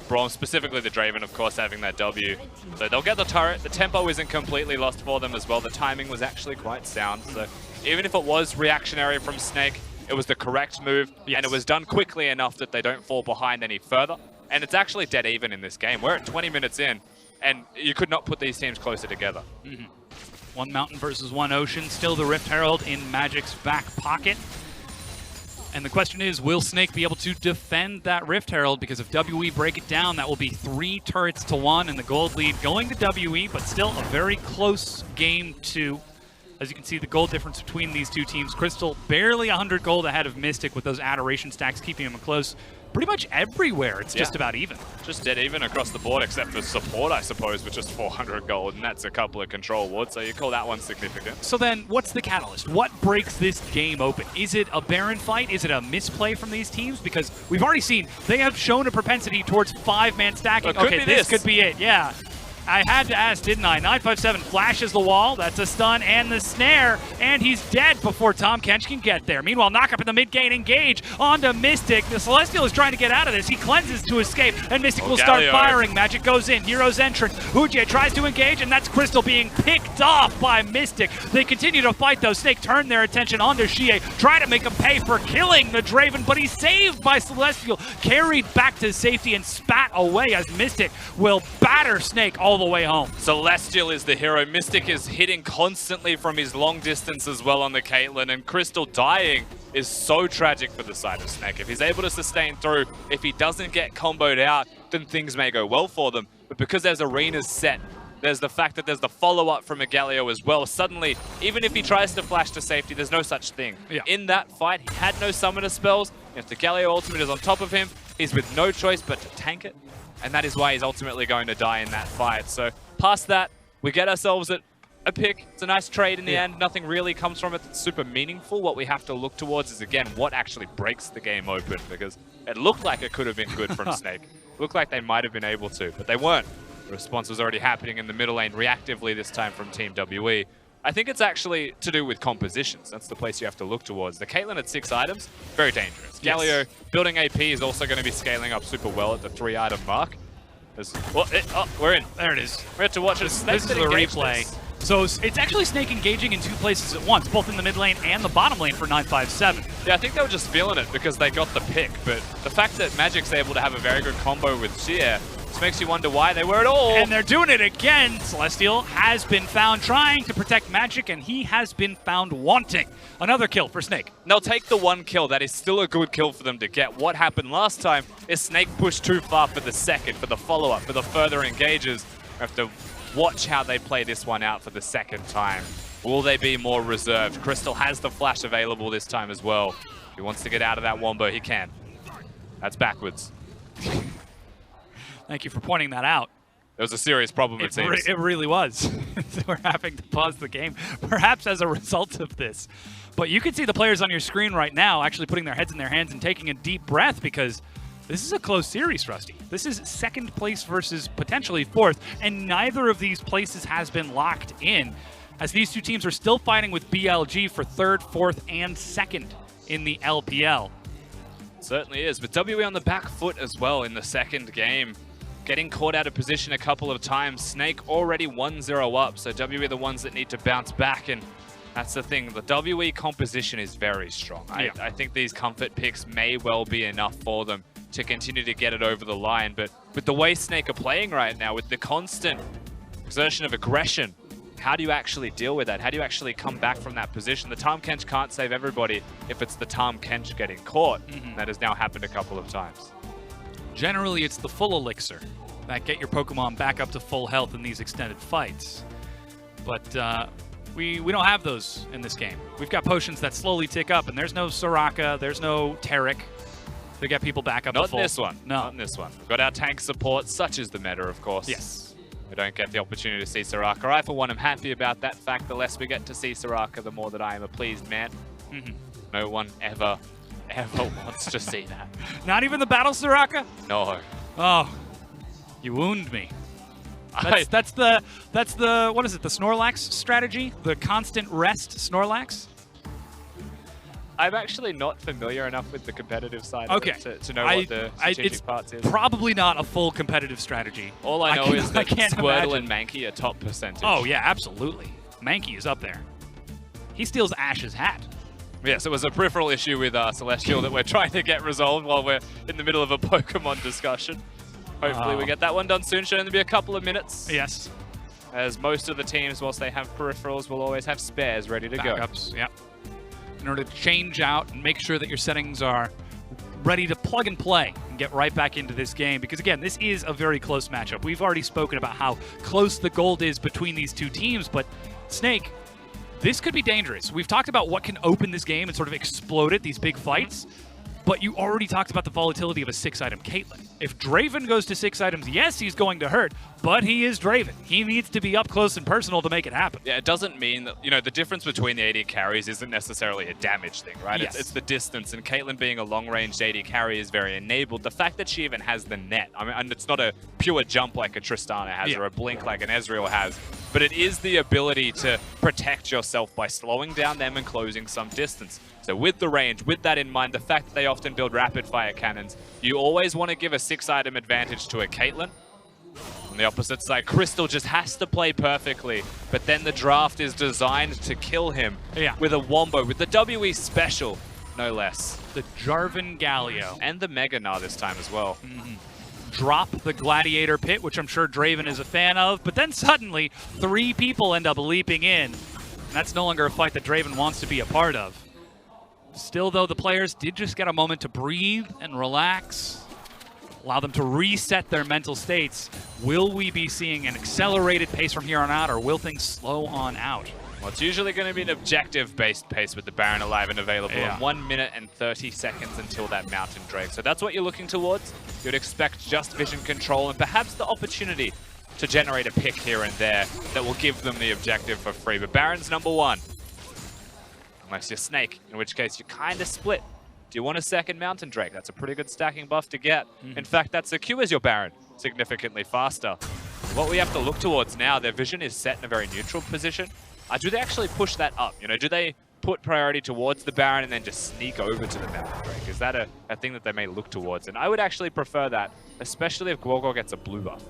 Speaker 2: Braum, specifically the Draven, of course, having that W. So they'll get the turret. The tempo isn't completely lost for them as well. The timing was actually quite sound. So even if it was reactionary from Snake, it was the correct move, and it was done quickly enough that they don't fall behind any further. And it's actually dead even in this game. We're at 20 minutes in, and you could not put these teams closer together.
Speaker 1: One mountain versus one ocean. Still the Rift Herald in Magic's back pocket. And the question is, will Snake be able to defend that Rift Herald? Because if WE break it down, that will be 3 turrets to 1, and the gold lead going to WE, but still a very close game 2. As you can see, the gold difference between these two teams. Crystal barely 100 gold ahead of Mystic with those adoration stacks keeping him close. Pretty much everywhere, it's just about even.
Speaker 2: Just dead even across the board, except for support, I suppose, with just 400 gold, and that's a couple of control wards, so you call that one significant.
Speaker 1: So then, what's the catalyst? What breaks this game open? Is it a Baron fight? Is it a misplay from these teams? Because we've already seen they have shown a propensity towards 5-man stacking. Okay, this could be it, yeah. I had to ask, didn't I? 957 flashes the wall. That's a stun and the snare, and he's dead before Tahm Kench can get there. Meanwhile, knock up in the mid gate, engage onto Mystic. The Celestial is trying to get out of this. He cleanses to escape, and Mystic will start firing. Magic goes in. Hero's entrance. Hujier tries to engage, and that's Crystal being picked off by Mystic. They continue to fight, though. Snake turn their attention onto Xie, try to make him pay for killing the Draven, but he's saved by Celestial, carried back to safety and spat away as Mystic will batter Snake all the way home.
Speaker 2: Celestial is the hero. Mystic is hitting constantly from his long distance as well on the Caitlyn, and Crystal dying is so tragic for the side of Snake. If he's able to sustain through, if he doesn't get comboed out, then things may go well for them. But because there's arenas set, there's the fact that there's the follow-up from Galio as well. Suddenly, even if he tries to flash to safety, there's no such thing. In that fight, he had no summoner spells. If the Galio ultimate is on top of him, he's with no choice but to tank it. And that is why he's ultimately going to die in that fight. So past that, we get ourselves at a pick. It's a nice trade in the end. Nothing really comes from it that's super meaningful. What we have to look towards is, again, what actually breaks the game open, because it looked like it could have been good from Snake. Looked like they might have been able to, but they weren't. The response was already happening in the middle lane reactively this time from Team WE. I think it's actually to do with compositions. That's the place you have to look towards. The Caitlyn at 6 items, very dangerous. Galio building AP is also going to be scaling up super well at the 3-item mark. We're in.
Speaker 1: There it is.
Speaker 2: We have to watch it.
Speaker 1: This is the replay. So it's actually Snake engaging in 2 places at once, both in the mid lane and the bottom lane for 957.
Speaker 2: Yeah, I think they were just feeling it because they got the pick, but the fact that Magic's able to have a very good combo with Xie just makes you wonder why they were at all.
Speaker 1: And they're doing it again. Celestial has been found trying to protect Magic, and he has been found wanting. Another kill for Snake.
Speaker 2: And they'll take the 1 kill. That is still a good kill for them to get. What happened last time is Snake pushed too far for the second, for the follow-up, for the further engages. We have to watch how they play this one out for the second time. Will they be more reserved? Crystal has the flash available this time as well. If he wants to get out of that wombo, he can. That's backwards.
Speaker 1: Thank you for pointing that out.
Speaker 2: There was a serious problem, it seems.
Speaker 1: It really was. We're having to pause the game, perhaps as a result of this. But you can see the players on your screen right now actually putting their heads in their hands and taking a deep breath, because This is a close series, Rusty. This is second place versus potentially fourth, and neither of these places has been locked in, as these two teams are still fighting with BLG for third, fourth, and second in the LPL.
Speaker 2: Certainly is, but WE on the back foot as well in the second game. Getting caught out of position a couple of times. Snake already 1-0 up, so WE are the ones that need to bounce back, and that's the thing. The WE composition is very strong.
Speaker 1: Yeah.
Speaker 2: I think these comfort picks may well be enough for them to continue to get it over the line, but with the way Snake are playing right now, with the constant exertion of aggression, how do you actually deal with that? How do you actually come back from that position? The Tahm Kench can't save everybody if it's the Tahm Kench getting caught. That has now happened a couple of times.
Speaker 1: Generally, it's the full elixir that get your Pokemon back up to full health in these extended fights. But we don't have those in this game. We've got potions that slowly tick up, and there's no Soraka, there's no Tarek to get people back up to full.
Speaker 2: Not in this one.
Speaker 1: No.
Speaker 2: Not in this one. We've got our tank support, such is the meta, of course.
Speaker 1: Yes.
Speaker 2: We don't get the opportunity to see Soraka. I, for one, am happy about that fact. The less we get to see Soraka, the more that I am a pleased man. No one ever wants to see that.
Speaker 1: Not even the battle Soraka?
Speaker 2: No.
Speaker 1: Oh, you wound me. That's the what is it? The Snorlax strategy? The constant rest Snorlax?
Speaker 2: I'm actually not familiar enough with the competitive side of it to know what the strategic parts is.
Speaker 1: Probably not a full competitive strategy.
Speaker 2: All I know is that Squirtle
Speaker 1: imagine.
Speaker 2: and Mankey are top percentage.
Speaker 1: Oh yeah, absolutely. Mankey is up there. He steals Ash's hat.
Speaker 2: Yes, it was a peripheral issue with Celestial that we're trying to get resolved while we're in the middle of a Pokemon discussion. Hopefully we get that one done soon. Should only be a couple of minutes.
Speaker 1: Yes.
Speaker 2: As most of the teams, whilst they have peripherals, will always have spares ready to go.
Speaker 1: Backups, yep. In order to change out and make sure that your settings are ready to plug and play and get right back into this game. Because again, this is a very close matchup. We've already spoken about how close the gold is between these two teams, but Snake, this could be dangerous. We've talked about what can open this game and sort of explode it, these big fights. But you already talked about the volatility of a 6-item Caitlyn. If Draven goes to 6 items, yes, he's going to hurt, but he is Draven. He needs to be up close and personal to make it happen.
Speaker 2: Yeah, it doesn't mean that, the difference between the AD carries isn't necessarily a damage thing, right?
Speaker 1: Yes.
Speaker 2: It's the distance, and Caitlyn being a long-range AD carry is very enabled. The fact that she even has the net, I mean, and it's not a pure jump like a Tristana has or a blink like an Ezreal has, but it is the ability to protect yourself by slowing down them and closing some distance. So with the range, with that in mind, the fact that they often build rapid-fire cannons, you always want to give a 6-item advantage to a Caitlyn. On the opposite side, Crystal just has to play perfectly, but then the draft is designed to kill him with a wombo, with the WE special, no less.
Speaker 1: The Jarvan Galio.
Speaker 2: And the Mega Gnar this time as well.
Speaker 1: Drop the Gladiator Pit, which I'm sure Draven is a fan of, but then suddenly 3 people end up leaping in. And that's no longer a fight that Draven wants to be a part of. Still, though, the players did just get a moment to breathe and relax, allow them to reset their mental states. Will we be seeing an accelerated pace from here on out, or will things slow on out?
Speaker 2: Well, it's usually going to be an objective-based pace with the Baron alive and available. In 1 minute and 30 seconds until that Mountain Drake. So that's what you're looking towards. You'd expect just vision control and perhaps the opportunity to generate a pick here and there that will give them the objective for free. But Baron's number 1. Unless you're Snake, in which case you're kind of split. Do you want a second Mountain Drake? That's a pretty good stacking buff to get. In fact, that secures your Baron significantly faster. What we have to look towards now, their vision is set in a very neutral position. Do they actually push that up? Do they put priority towards the Baron and then just sneak over to the Mountain Drake? Is that a thing that they may look towards? And I would actually prefer that, especially if Gorgor gets a blue buff.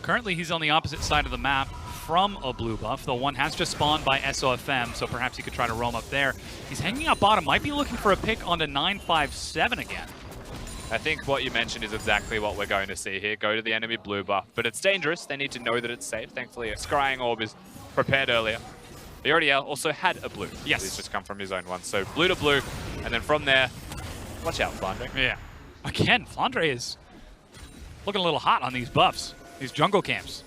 Speaker 1: Currently, he's on the opposite side of the map from a blue buff, though one has just spawned by SOFM, so perhaps he could try to roam up there. He's hanging out bottom, might be looking for a pick onto 957 again.
Speaker 2: I think what you mentioned is exactly what we're going to see here. Go to the enemy blue buff, but it's dangerous. They need to know that it's safe. Thankfully, a Scrying Orb is prepared earlier. The Ariel also had a blue.
Speaker 1: Yes.
Speaker 2: He's just come from his own one. So blue to blue, and then from there, watch out, Flandre.
Speaker 1: Yeah. Again, Flandre is looking a little hot on these buffs, these jungle camps.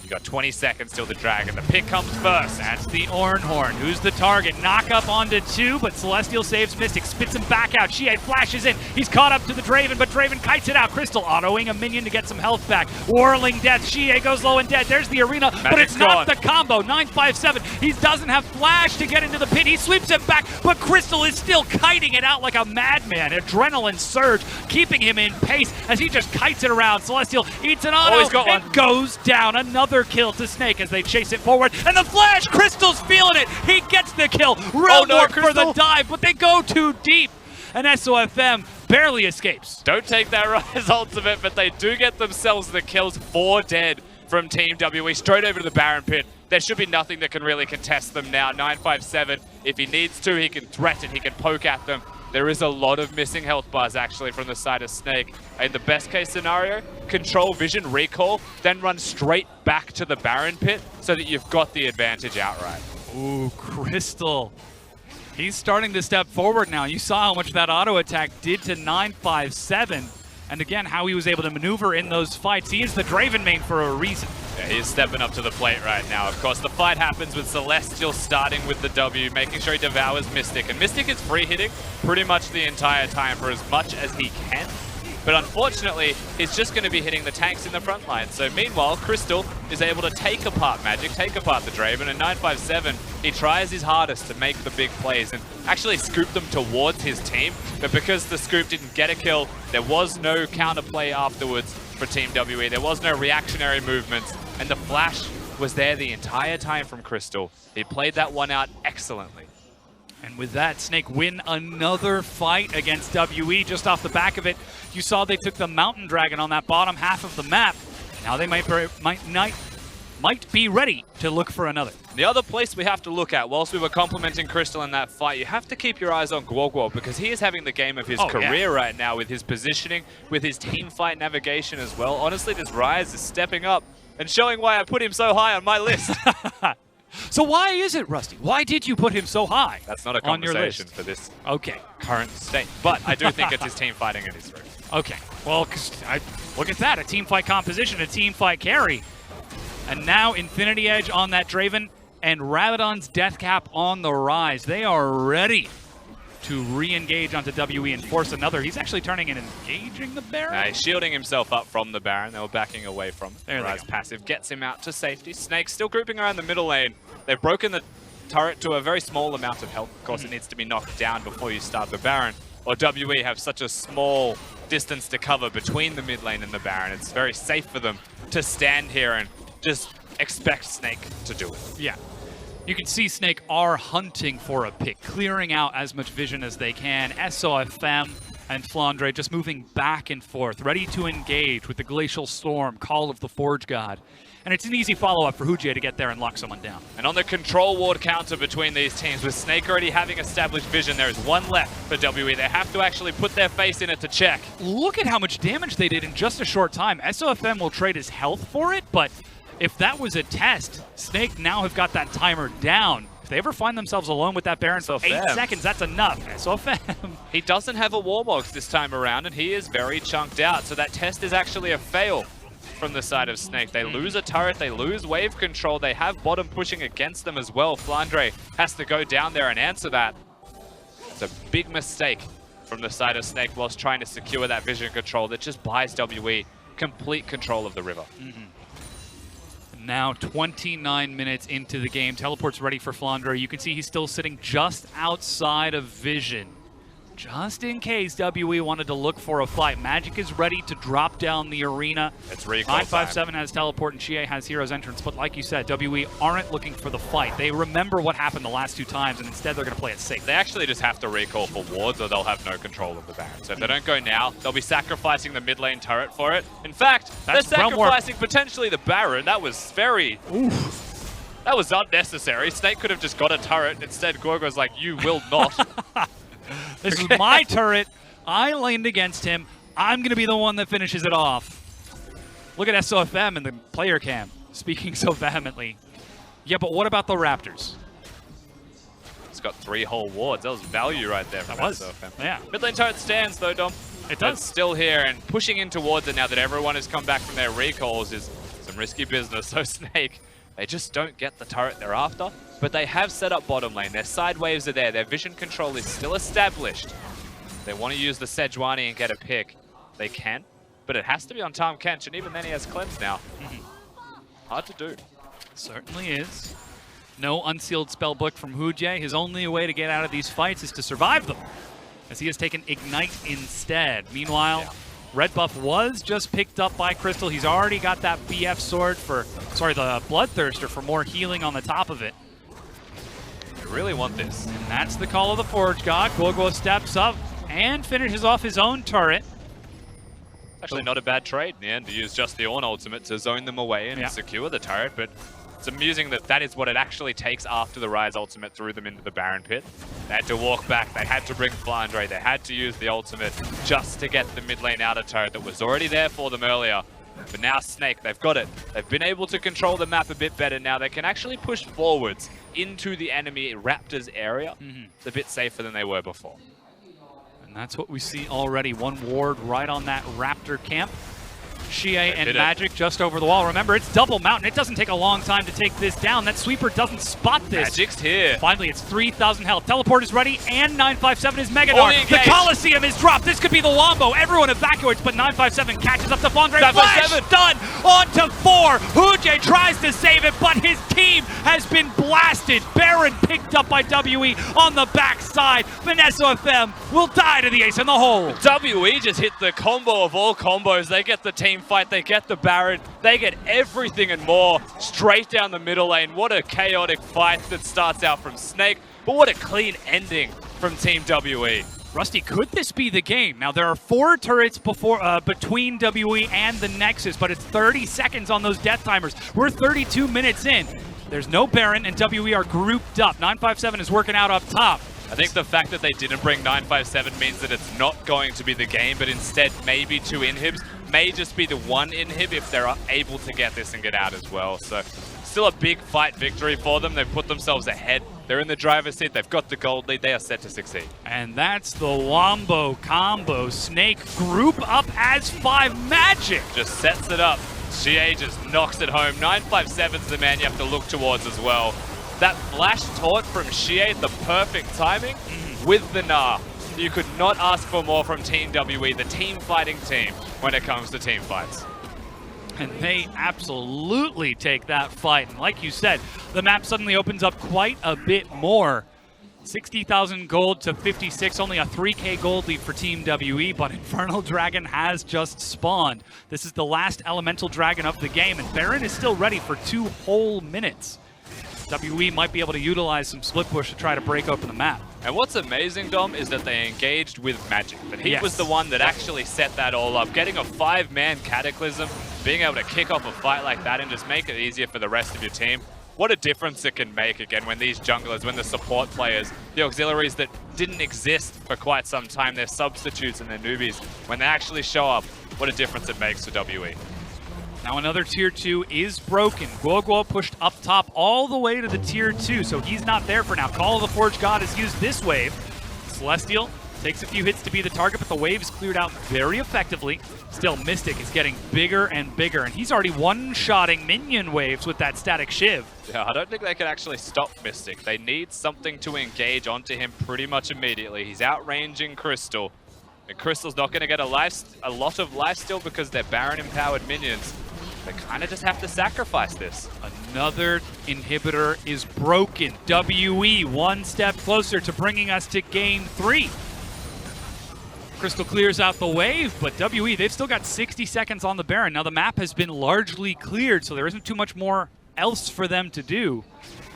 Speaker 2: You got 20 seconds till the Dragon. The pick comes first.
Speaker 1: That's the Ornhorn. Who's the target? Knock up onto 2, but Celestial saves Mystic. Spits him back out. Shie flashes in. He's caught up to the Draven, but Draven kites it out. Crystal autoing a minion to get some health back. Whirling Death. Shie goes low and dead. There's the arena, but it's not the combo. 957. He doesn't have flash to get into the pit. He sweeps it back, but Crystal is still kiting it out like a madman. Adrenaline surge, keeping him in pace as he just kites it around. Celestial eats an auto and goes down. Another kill to Snake as they chase it forward. And the flash! Crystal's feeling it! He gets the kill! Realmorph for the dive, but they go too deep. And SOFM barely escapes.
Speaker 2: Don't take that Rise ultimate, but they do get themselves the kills. 4 dead from Team WE. Straight over to the Baron pit. There should be nothing that can really contest them now. 957, if he needs to, he can threaten, he can poke at them. There is a lot of missing health bars actually from the side of Snake. In the best case scenario, control vision, recall, then run straight back to the Baron pit so that you've got the advantage outright.
Speaker 1: Ooh, Crystal. He's starting to step forward now. You saw how much that auto attack did to 957. And again, how he was able to maneuver in those fights. He is the Draven main for a reason.
Speaker 2: Yeah, he's stepping up to the plate right now. Of course, the fight happens with Celestial starting with the W, making sure he devours Mystic. And Mystic is free hitting pretty much the entire time for as much as he can. But unfortunately, he's just going to be hitting the tanks in the front line. So meanwhile, Crystal is able to take apart Magic, take apart the Draven, and 957, he tries his hardest to make the big plays and actually scoop them towards his team. But because the scoop didn't get a kill, there was no counterplay afterwards for Team WE. There was no reactionary movements, and the flash was there the entire time from Crystal. He played that one out excellently.
Speaker 1: And with that, Snake win another fight against WE just off the back of it. You saw they took the Mountain Dragon on that bottom half of the map. Now they might be ready to look for another.
Speaker 2: The other place we have to look at, whilst we were complimenting Crystal in that fight, you have to keep your eyes on Guogwo because he is having the game of his career right now with his positioning, with his team fight navigation as well. Honestly, this Rise is stepping up and showing why I put him so high on my list.
Speaker 1: So why is it, Rusty? Why did you put him so high?
Speaker 2: That's not a conversation for this current state. But I do think it's his team fighting at his strength.
Speaker 1: Okay. Well, look at that. A team fight composition, a team fight carry. And now Infinity Edge on that Draven and Rabadon's Death Cap on the Rise. They are ready to re-engage onto WE and force another. He's actually turning and engaging the Baron.
Speaker 2: He's shielding himself up from the Baron. They were backing away from it.
Speaker 1: There
Speaker 2: Rise passive gets him out to safety. Snake still grouping around the middle lane. They've broken the turret to a very small amount of health. Of course, it needs to be knocked down before you start the Baron. Or WE have such a small distance to cover between the mid lane and the Baron. It's very safe for them to stand here and just expect Snake to do it.
Speaker 1: Yeah. You can see Snake are hunting for a pick, clearing out as much vision as they can. SOFM and Flandre just moving back and forth, ready to engage with the Glacial Storm, Call of the Forge God. And it's an easy follow-up for Hujie to get there and lock someone down.
Speaker 2: And on the control ward counter between these teams, with Snake already having established vision, there is one left for WE. They have to actually put their face in it to check.
Speaker 1: Look at how much damage they did in just a short time. SOFM will trade his health for it, but if that was a test, Snake now have got that timer down. If they ever find themselves alone with that Baron for 8 seconds, that's enough. SOFM.
Speaker 2: He doesn't have a Warmogs this time around, and he is very chunked out. So that test is actually a fail from the side of Snake. They lose a turret, they lose wave control, they have bottom pushing against them as well. Flandre has to go down there and answer that. It's a big mistake from the side of Snake whilst trying to secure that vision control that just buys WE complete control of the river.
Speaker 1: Now 29 minutes into the game. Teleport's ready for Flandre. You can see he's still sitting just outside of vision. Just in case WE wanted to look for a fight. Magic is ready to drop down the arena.
Speaker 2: It's recall
Speaker 1: 957 has teleport and Shie has Hero's Entrance. But like you said, WE aren't looking for the fight. They remember what happened the last 2 times, and instead they're going to play it safe.
Speaker 2: They actually just have to recall for wards or they'll have no control of the Baron. So if they don't go now, they'll be sacrificing the mid lane turret for it. In fact, they're sacrificing potentially the Baron. That was very... That was unnecessary. Snake could have just got a turret. Instead, Gorgo's like, you will not.
Speaker 1: This is my turret. I laned against him. I'm going to be the one that finishes it off. Look at SOFM and the player cam speaking so vehemently. Yeah, but what about the Raptors?
Speaker 2: It's got 3 whole wards. That was value right there from SOFM.
Speaker 1: Yeah.
Speaker 2: Mid lane turret stands though, Dom.
Speaker 1: It does.
Speaker 2: It's still here and pushing in towards it now that everyone has come back from their recalls is Some risky business. So Snake, they just don't get the turret they're after, but they have set up bottom lane. Their side waves are there. Their vision control is still established. They want to use the Sejuani and get a pick. They can, but it has to be on Tahm Kench, and even then he has cleanse now. Hard to do.
Speaker 1: Certainly is. No unsealed spellbook from Hujie. His only way to get out of these fights is to survive them, as he has taken Ignite instead. Meanwhile, red buff was just picked up by Crystal. He's already got that BF sword for, sorry, the Bloodthirster for more healing on the top of it.
Speaker 2: They really want this.
Speaker 1: And that's the call of the Forge God. Guoguo steps up and finishes off his own turret.
Speaker 2: Actually not a bad trade in the end to use just the Ornn ultimate to zone them away and secure the turret, but it's amusing that that is what it actually takes after the Ryze ultimate threw them into the Baron pit. They had to walk back, they had to bring Flandre, they had to use the ultimate just to get the mid lane outer turret that was already there for them earlier. But now Snake, they've got it. They've been able to control the map a bit better now. They can actually push forwards into the enemy Raptors area. It's a bit safer than they were before.
Speaker 1: And that's what we see already. One ward right on that Raptor camp. Xie and Magic just over the wall. Remember, it's double mountain. It doesn't take a long time to take this down. That sweeper doesn't spot this.
Speaker 2: Magic's here.
Speaker 1: Finally, it's 3,000 health. Teleport is ready, and 957 is Mega Dart. The Coliseum is dropped. This could be the Wombo. Everyone evacuates, but 957 catches up to Flandre. Flash done onto 4. Hujie tries to save it, but his team has been blasted. Baron picked up by WE on the backside. Vanessa FM will die to the ace in the hole.
Speaker 2: WE just hit the combo of all combos. They get the team fight, they get the Baron, they get everything and more straight down the middle lane. What a chaotic fight that starts out from Snake, but what a clean ending from Team WE.
Speaker 1: Rusty, could this be the game? Now, there are 4 turrets between WE and the Nexus, but it's 30 seconds on those death timers. We're 32 minutes in. There's no Baron, and WE are grouped up. 957 is working out up top.
Speaker 2: I think the fact that they didn't bring 957 means that it's not going to be the game, but instead maybe 2 inhibs, may just be the 1 inhib if they're able to get this and get out as well. So still a big fight victory for them. They've put themselves ahead. They're in the driver's seat. They've got the gold lead. They are set to succeed.
Speaker 1: And that's the Wombo combo. Snake group up as 5 Magic.
Speaker 2: Just sets it up. Xie just knocks it home. 957's the man you have to look towards as well. That flash taunt from Xie, the perfect timing with the Gnar. You could not ask for more from Team WE, the team fighting team, when it comes to team fights.
Speaker 1: And they absolutely take that fight. And like you said, the map suddenly opens up quite a bit more. 60,000 gold to 56, only a 3k gold lead for Team WE, but Infernal Dragon has just spawned. This is the last Elemental Dragon of the game, and Baron is still ready for 2 whole minutes. WE might be able to utilize some split push to try to break open the map.
Speaker 2: And what's amazing, Dom, is that they engaged with Magic. But he was the one that actually set that all up. Getting a 5-man Cataclysm, being able to kick off a fight like that and just make it easier for the rest of your team. What a difference it can make, again, when these junglers, when the support players, the auxiliaries that didn't exist for quite some time, their substitutes and their newbies, when they actually show up, what a difference it makes to WE.
Speaker 1: Now another tier 2 is broken. Guoguo pushed up top all the way to the tier 2, so he's not there for now. Call of the Forge God is used this wave. Celestial takes a few hits to be the target, but the wave is cleared out very effectively. Still, Mystic is getting bigger and bigger, and he's already one-shotting minion waves with that static shiv.
Speaker 2: Yeah, I don't think they can actually stop Mystic. They need something to engage onto him pretty much immediately. He's outranging Crystal, and Crystal's not going to get a lot of life still because they're Baron-empowered minions. They kind of just have to sacrifice this.
Speaker 1: Another inhibitor is broken. WE one step closer to bringing us to game 3. Crystal clears out the wave, but WE, they've still got 60 seconds on the Baron. Now the map has been largely cleared, so there isn't too much more else for them to do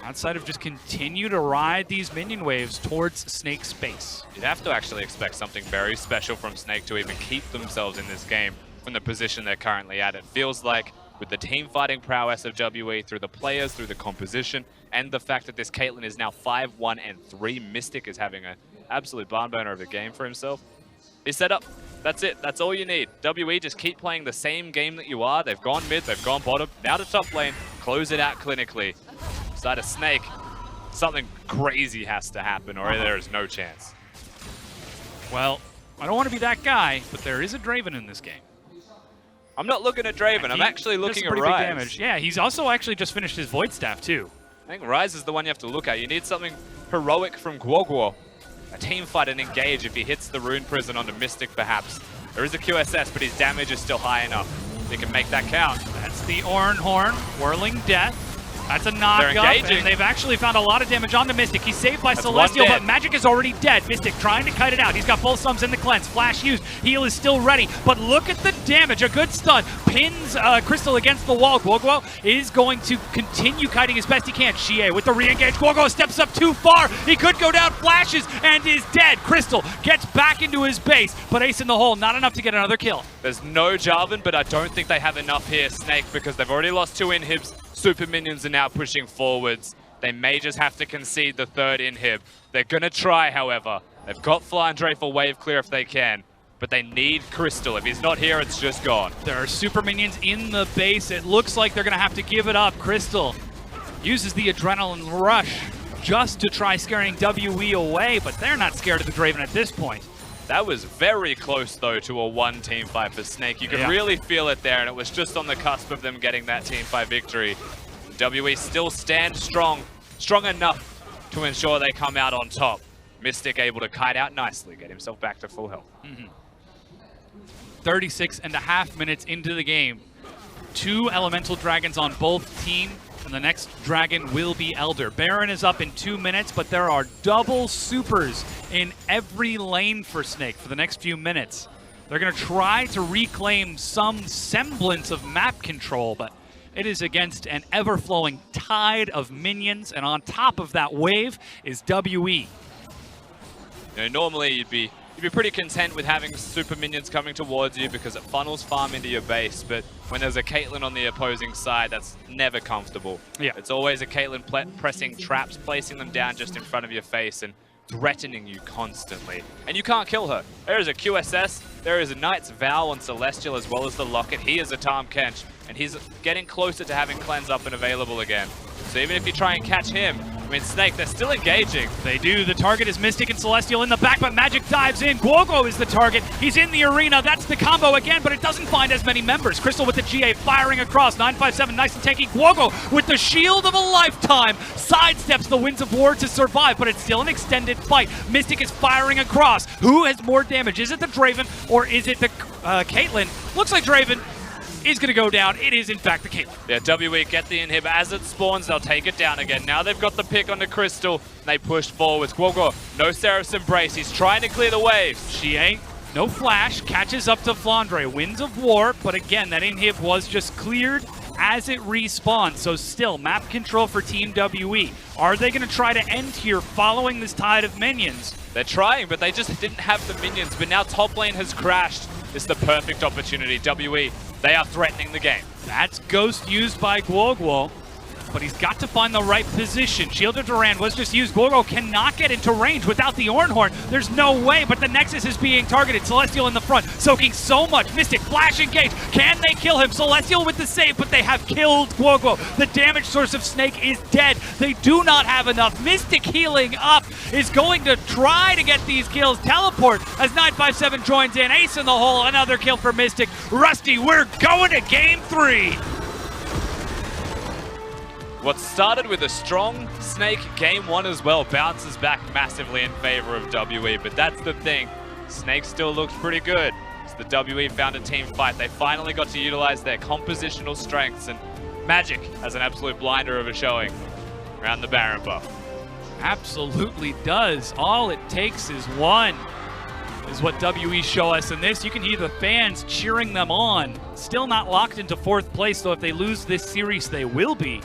Speaker 1: outside of just continue to ride these minion waves towards Snake's base.
Speaker 2: You'd have to actually expect something very special from Snake to even keep themselves in this game from the position they're currently at. It feels like with the team fighting prowess of WE, through the players, through the composition, and the fact that this Caitlyn is now 5-1 and 3, Mystic is having an absolute barn burner of a game for himself. He's set up. That's it. That's all you need. WE, just keep playing the same game that you are. They've gone mid, they've gone bottom, now to top lane, close it out clinically. Side of Snake, something crazy has to happen or there is no chance.
Speaker 1: Well, I don't want to be that guy, but there is a Draven in this game.
Speaker 2: I'm not looking at Draven. I'm actually looking at Rise.
Speaker 1: Damage. Yeah, he's also actually just finished his Void Staff too.
Speaker 2: I think Rise is the one you have to look at. You need something heroic from Guoguo. A team fight and engage if he hits the Rune Prison onto Mystic perhaps. There is a QSS, but his damage is still high enough. He can make that count.
Speaker 1: That's the Ornhorn, Whirling Death. That's a knock-up, and they've actually found a lot of damage onto Mystic. He's saved by Celestial, but Magic is already dead. Mystic trying to kite it out. He's got full sums in the cleanse. Flash used. Heal is still ready, but look at the damage. A good stun. Pins Crystal against the wall. Guoguo is going to continue kiting as best he can. Xie with the re-engage. Guoguo steps up too far. He could go down, flashes, and is dead. Crystal gets back into his base, but ace in the hole. Not enough to get another kill.
Speaker 2: There's no Jarvan, but I don't think they have enough here, Snake, because they've already lost 2 inhibs. Super minions are now pushing forwards. They may just have to concede the 3rd inhib. They're going to try, however. They've got Flyandre for wave clear if they can, but they need Crystal. If he's not here, it's just gone.
Speaker 1: There are super minions in the base. It looks like they're going to have to give it up. Crystal uses the adrenaline rush just to try scaring WE away, but they're not scared of the Draven at this point.
Speaker 2: That was very close, though, to a 1-team fight for Snake. You could really feel it there, and it was just on the cusp of them getting that team fight victory. WE still stand strong enough to ensure they come out on top. Mystic able to kite out nicely, get himself back to full health.
Speaker 1: 36.5 minutes into the game. 2 elemental dragons on both teams. And the next dragon will be Elder. Baron is up in 2 minutes, but there are double supers in every lane for Snake for the next few minutes. They're going to try to reclaim some semblance of map control, but it is against an ever-flowing tide of minions, and on top of that wave is WE.
Speaker 2: Normally you'd be pretty content with having super minions coming towards you because it funnels farm into your base, but when there's a Caitlyn on the opposing side, that's never comfortable.
Speaker 1: Yeah.
Speaker 2: It's always a Caitlyn pressing traps, placing them down just in front of your face and threatening you constantly. And you can't kill her. There is a QSS, there is a Knight's Vow on Celestial as well as the Locket. He is a Tahm Kench, and he's getting closer to having Cleanse up and available again. So even if you try and catch him, I mean, Snake, they're still engaging.
Speaker 1: They do. The target is Mystic and Celestial in the back, but Magic dives in. Guoguo is the target. He's in the arena. That's the combo again, but it doesn't find as many members. Crystal with the GA firing across. 957, nice and tanky. Guoguo with the shield of a lifetime. Sidesteps the Winds of War to survive, but it's still an extended fight. Mystic is firing across. Who has more damage? Is it the Draven or is it the Caitlyn? Looks like Draven is going to go down. It is, in fact, the Caitlyn.
Speaker 2: Yeah, WE get the inhib. As it spawns, they'll take it down again. Now they've got the pick on the Crystal. They push forwards. Guoguo, no Seraph's Embrace. He's trying to clear the waves.
Speaker 1: Xie, no flash, catches up to Flyandre. Winds of War, but again, that inhib was just cleared as it respawns. So still, map control for Team WE. Are they going to try to end here following this tide of minions?
Speaker 2: They're trying, but they just didn't have the minions. But now top lane has crashed. It's the perfect opportunity. WE, they are threatening the game.
Speaker 1: That's Ghost used by Guoguo, but he's got to find the right position. Shield of Duran was just used. Guoguo cannot get into range without the Ornhorn. There's no way, but the Nexus is being targeted. Celestial in the front, soaking so much. Mystic, flash engage. Can they kill him? Celestial with the save, but they have killed Guoguo. The damage source of Snake is dead. They do not have enough. Mystic healing up is going to try to get these kills. Teleport as 957 joins in. Ace in the hole, another kill for Mystic. Rusty, we're going to game 3.
Speaker 2: What started with a strong Snake game 1 as well bounces back massively in favor of WE, but that's the thing. Snake still looks pretty good. So the WE found a team fight. They finally got to utilize their compositional strengths, and Magic has an absolute blinder of a showing around the Baron buff.
Speaker 1: Absolutely does. All it takes is one, is what WE show us in this. You can hear the fans cheering them on. Still not locked into 4th place, though if they lose this series, they will be.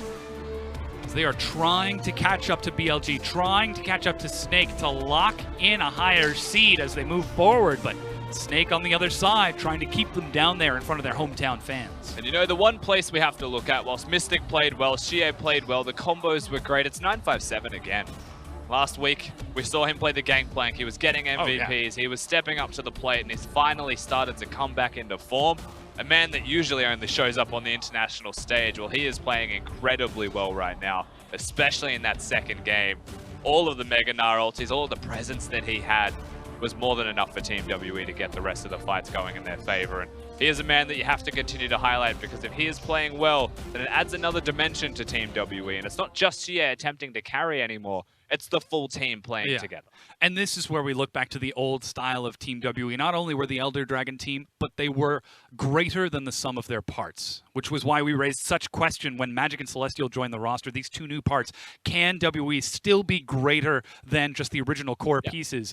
Speaker 1: They are trying to catch up to BLG, trying to catch up to Snake to lock in a higher seed as they move forward, but Snake on the other side trying to keep them down there in front of their hometown fans.
Speaker 2: And you know, the one place we have to look at, whilst Mystic played well, Xie played well, the combos were great, it's 957 again. Last week, we saw him play the Gangplank, he was getting MVPs, he was stepping up to the plate, and he's finally started to come back into form. A man that usually only shows up on the international stage, well, he is playing incredibly well right now, especially in that second game. All of the Mega Gnar ultis, all of the presence that he had, was more than enough for Team WE to get the rest of the fights going in their favor. And he is a man that you have to continue to highlight, because if he is playing well, then it adds another dimension to Team WE. And it's not just Xie attempting to carry anymore. It's the full team playing together.
Speaker 1: And this is where we look back to the old style of Team WE. Not only were the Elder Dragon team, but they were greater than the sum of their parts, which was why we raised such question when Magic and Celestial joined the roster. These two new parts, can WE still be greater than just the original core pieces?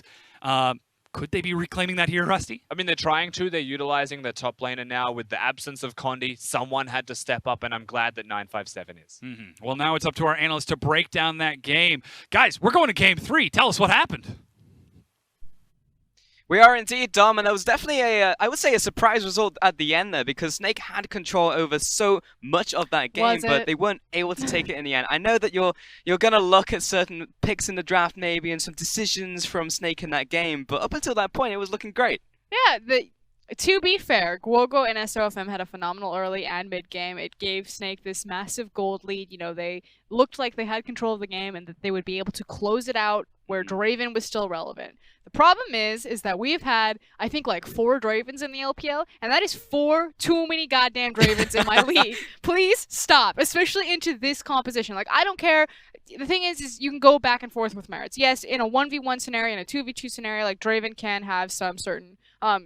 Speaker 1: Could they be reclaiming that here, Rusty?
Speaker 2: I mean, they're trying to. They're utilizing their top laner now. With the absence of Condi, someone had to step up, and I'm glad that 957 is.
Speaker 1: Well, now it's up to our analysts to break down that game. Guys, we're going to Game 3. Tell us what happened.
Speaker 3: We are indeed, Dom, and that was definitely I would say a surprise result at the end there, because Snake had control over so much of that game, but they weren't able to take it in the end. I know that you're gonna look at certain picks in the draft maybe and some decisions from Snake in that game, but up until that point, it was looking great.
Speaker 4: Yeah, to be fair, Guogo and SOFM had a phenomenal early and mid game. It gave Snake this massive gold lead. You know, they looked like they had control of the game and that they would be able to close it out where Draven was still relevant. The problem is that we've had, I think, like 4 Dravens in the LPL, and that is 4 too many goddamn Dravens in my league. Please stop, especially into this composition. Like, I don't care. The thing is you can go back and forth with merits. Yes, in a 1v1 scenario, in a 2v2 scenario, like Draven can have some certain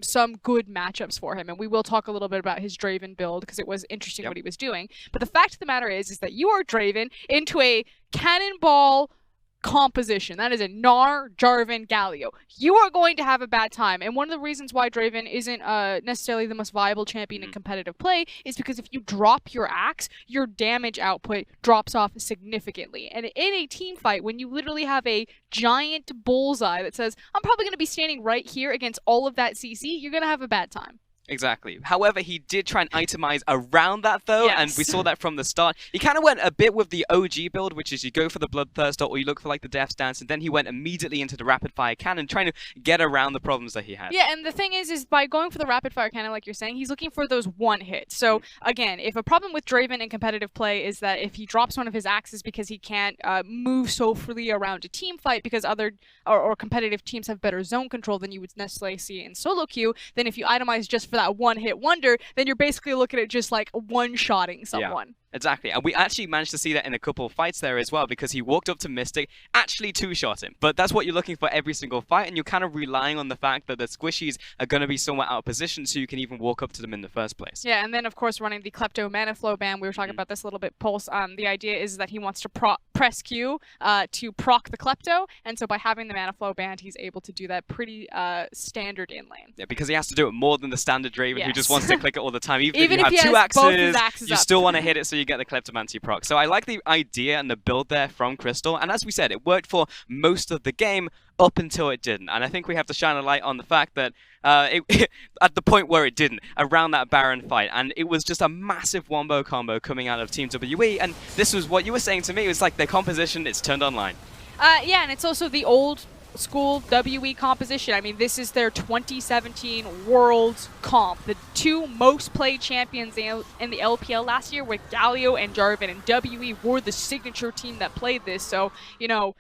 Speaker 4: some good matchups for him, and we will talk a little bit about his Draven build because it was interesting what he was doing. But the fact of the matter is that you are Draven into a cannonball composition. That is a Gnar, Jarvan, Galio. You are going to have a bad time. And one of the reasons why Draven isn't necessarily the most viable champion in competitive play is because if you drop your axe, your damage output drops off significantly. And in a team fight, when you literally have a giant bullseye that says, I'm probably going to be standing right here against all of that CC, you're going to have a bad time.
Speaker 3: Exactly. However, he did try and itemize around that, though, and we saw that from the start. He kind of went a bit with the OG build, which is you go for the Bloodthirster or you look for, like, the Death Stance, and then he went immediately into the Rapid-Fire Cannon, trying to get around the problems that he had.
Speaker 4: Yeah, and the thing is by going for the Rapid-Fire Cannon, like you're saying, he's looking for those one hits. So, again, if a problem with Draven in competitive play is that if he drops one of his axes because he can't move so freely around a team fight because other or competitive teams have better zone control than you would necessarily see in solo queue, then if you itemize just for that one-hit wonder, then you're basically looking at just like one-shotting someone.
Speaker 3: Yeah. Exactly, and we actually managed to see that in a couple of fights there as well, because he walked up to Mystic, actually two-shot him. But that's what you're looking for every single fight, and you're kind of relying on the fact that the squishies are going to be somewhat out of position so you can even walk up to them in the first place.
Speaker 4: Yeah, and then of course running the Klepto Mana Flow ban, we were talking about this a little bit, Pulse. The idea is that he wants to press Q to proc the Klepto, and so by having the Mana Flow ban, he's able to do that pretty standard in lane.
Speaker 3: Yeah, because he has to do it more than the standard Draven who just wants to click it all the time. Even if
Speaker 4: he
Speaker 3: you have two
Speaker 4: axes,
Speaker 3: you still want to hit it so you get the Kleptomancy proc. So I like the idea and the build there from Crystal, and as we said, it worked for most of the game up until it didn't. And I think we have to shine a light on the fact that at the point where it didn't, around that Baron fight, and it was just a massive wombo combo coming out of Team WE, and this was what you were saying to me, it was like their composition, it's turned online.
Speaker 4: Yeah, and it's also the old school WE composition. I mean, this is their 2017 World Comp. The 2 most played champions in the LPL last year were Galio and Jarvan, and WE were the signature team that played this. So, you know,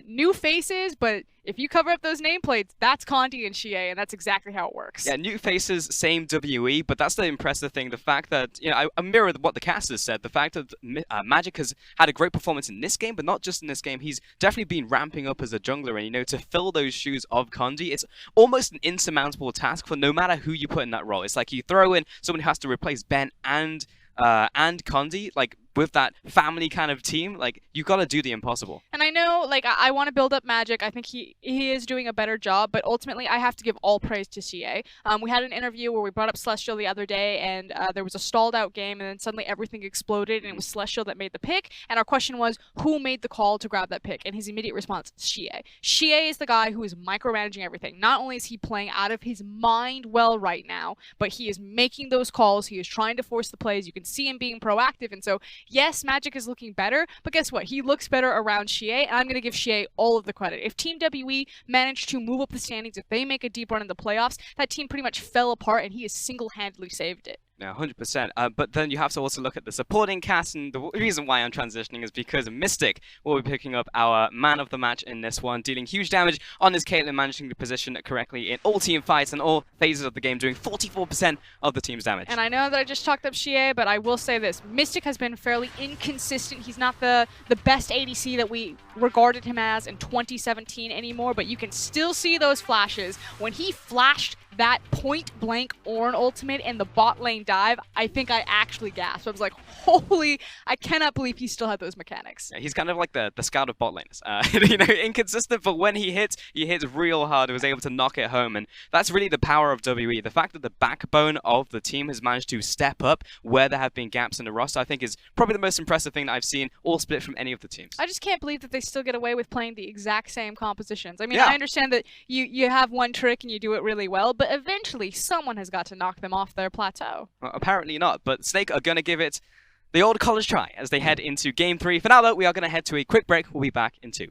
Speaker 4: new faces, but if you cover up those nameplates, that's Conti and Xie, and that's exactly how it works.
Speaker 3: Yeah, new faces, same WE, but that's the impressive thing. The fact that, you know, I mirror what the casters said. The fact that Magic has had a great performance in this game, but not just in this game. He's definitely been ramping up as a jungler, and, you know, to fill those shoes of Condi, it's almost an insurmountable task for no matter who you put in that role. It's like you throw in someone who has to replace Ben and Condi, like, with that family kind of team, like, you gotta do the impossible.
Speaker 4: And I know, like, I want to build up Magic. I think he is doing a better job, but ultimately I have to give all praise to Xie. We had an interview where we brought up Celestial the other day, and there was a stalled out game, and then suddenly everything exploded, and it was Celestial that made the pick, and our question was, who made the call to grab that pick? And his immediate response, Xie. Xie is the guy who is micromanaging everything. Not only is he playing out of his mind well right now, but he is making those calls, he is trying to force the plays, you can see him being proactive, and so yes, Magic is looking better, but guess what? He looks better around Xie, and I'm going to give Xie all of the credit. If Team WE managed to move up the standings, if they make a deep run in the playoffs, that team pretty much fell apart, and he has single-handedly saved it.
Speaker 3: Yeah, 100%. But then you have to also look at the supporting cast, and the reason why I'm transitioning is because Mystic will be picking up our man of the match in this one, dealing huge damage on his Caitlyn, managing to position it correctly in all team fights and all phases of the game, doing 44% of the team's damage.
Speaker 4: And I know that I just talked up Xie, but I will say this. Mystic has been fairly inconsistent. He's not the best ADC that we regarded him as in 2017 anymore, but you can still see those flashes. When he flashed that point-blank Ornn ultimate in the bot lane dive, I think I actually gasped. I was like, holy, I cannot believe he still had those mechanics.
Speaker 3: Yeah, he's kind of like the scout of bot laners. You know, inconsistent, but when he hits real hard. He was able to knock it home, and that's really the power of WE. The fact that the backbone of the team has managed to step up where there have been gaps in the roster, I think is probably the most impressive thing that I've seen all split from any of the teams.
Speaker 4: I just can't believe that they still get away with playing the exact same compositions. I mean,
Speaker 3: Yeah.
Speaker 4: I understand that you have one trick and you do it really well, but eventually someone has got to knock them off their plateau.
Speaker 3: Well, apparently not, but Snake are going to give it the old college try as they head into Game 3. For now, though, we are going to head to a quick break. We'll be back in 2.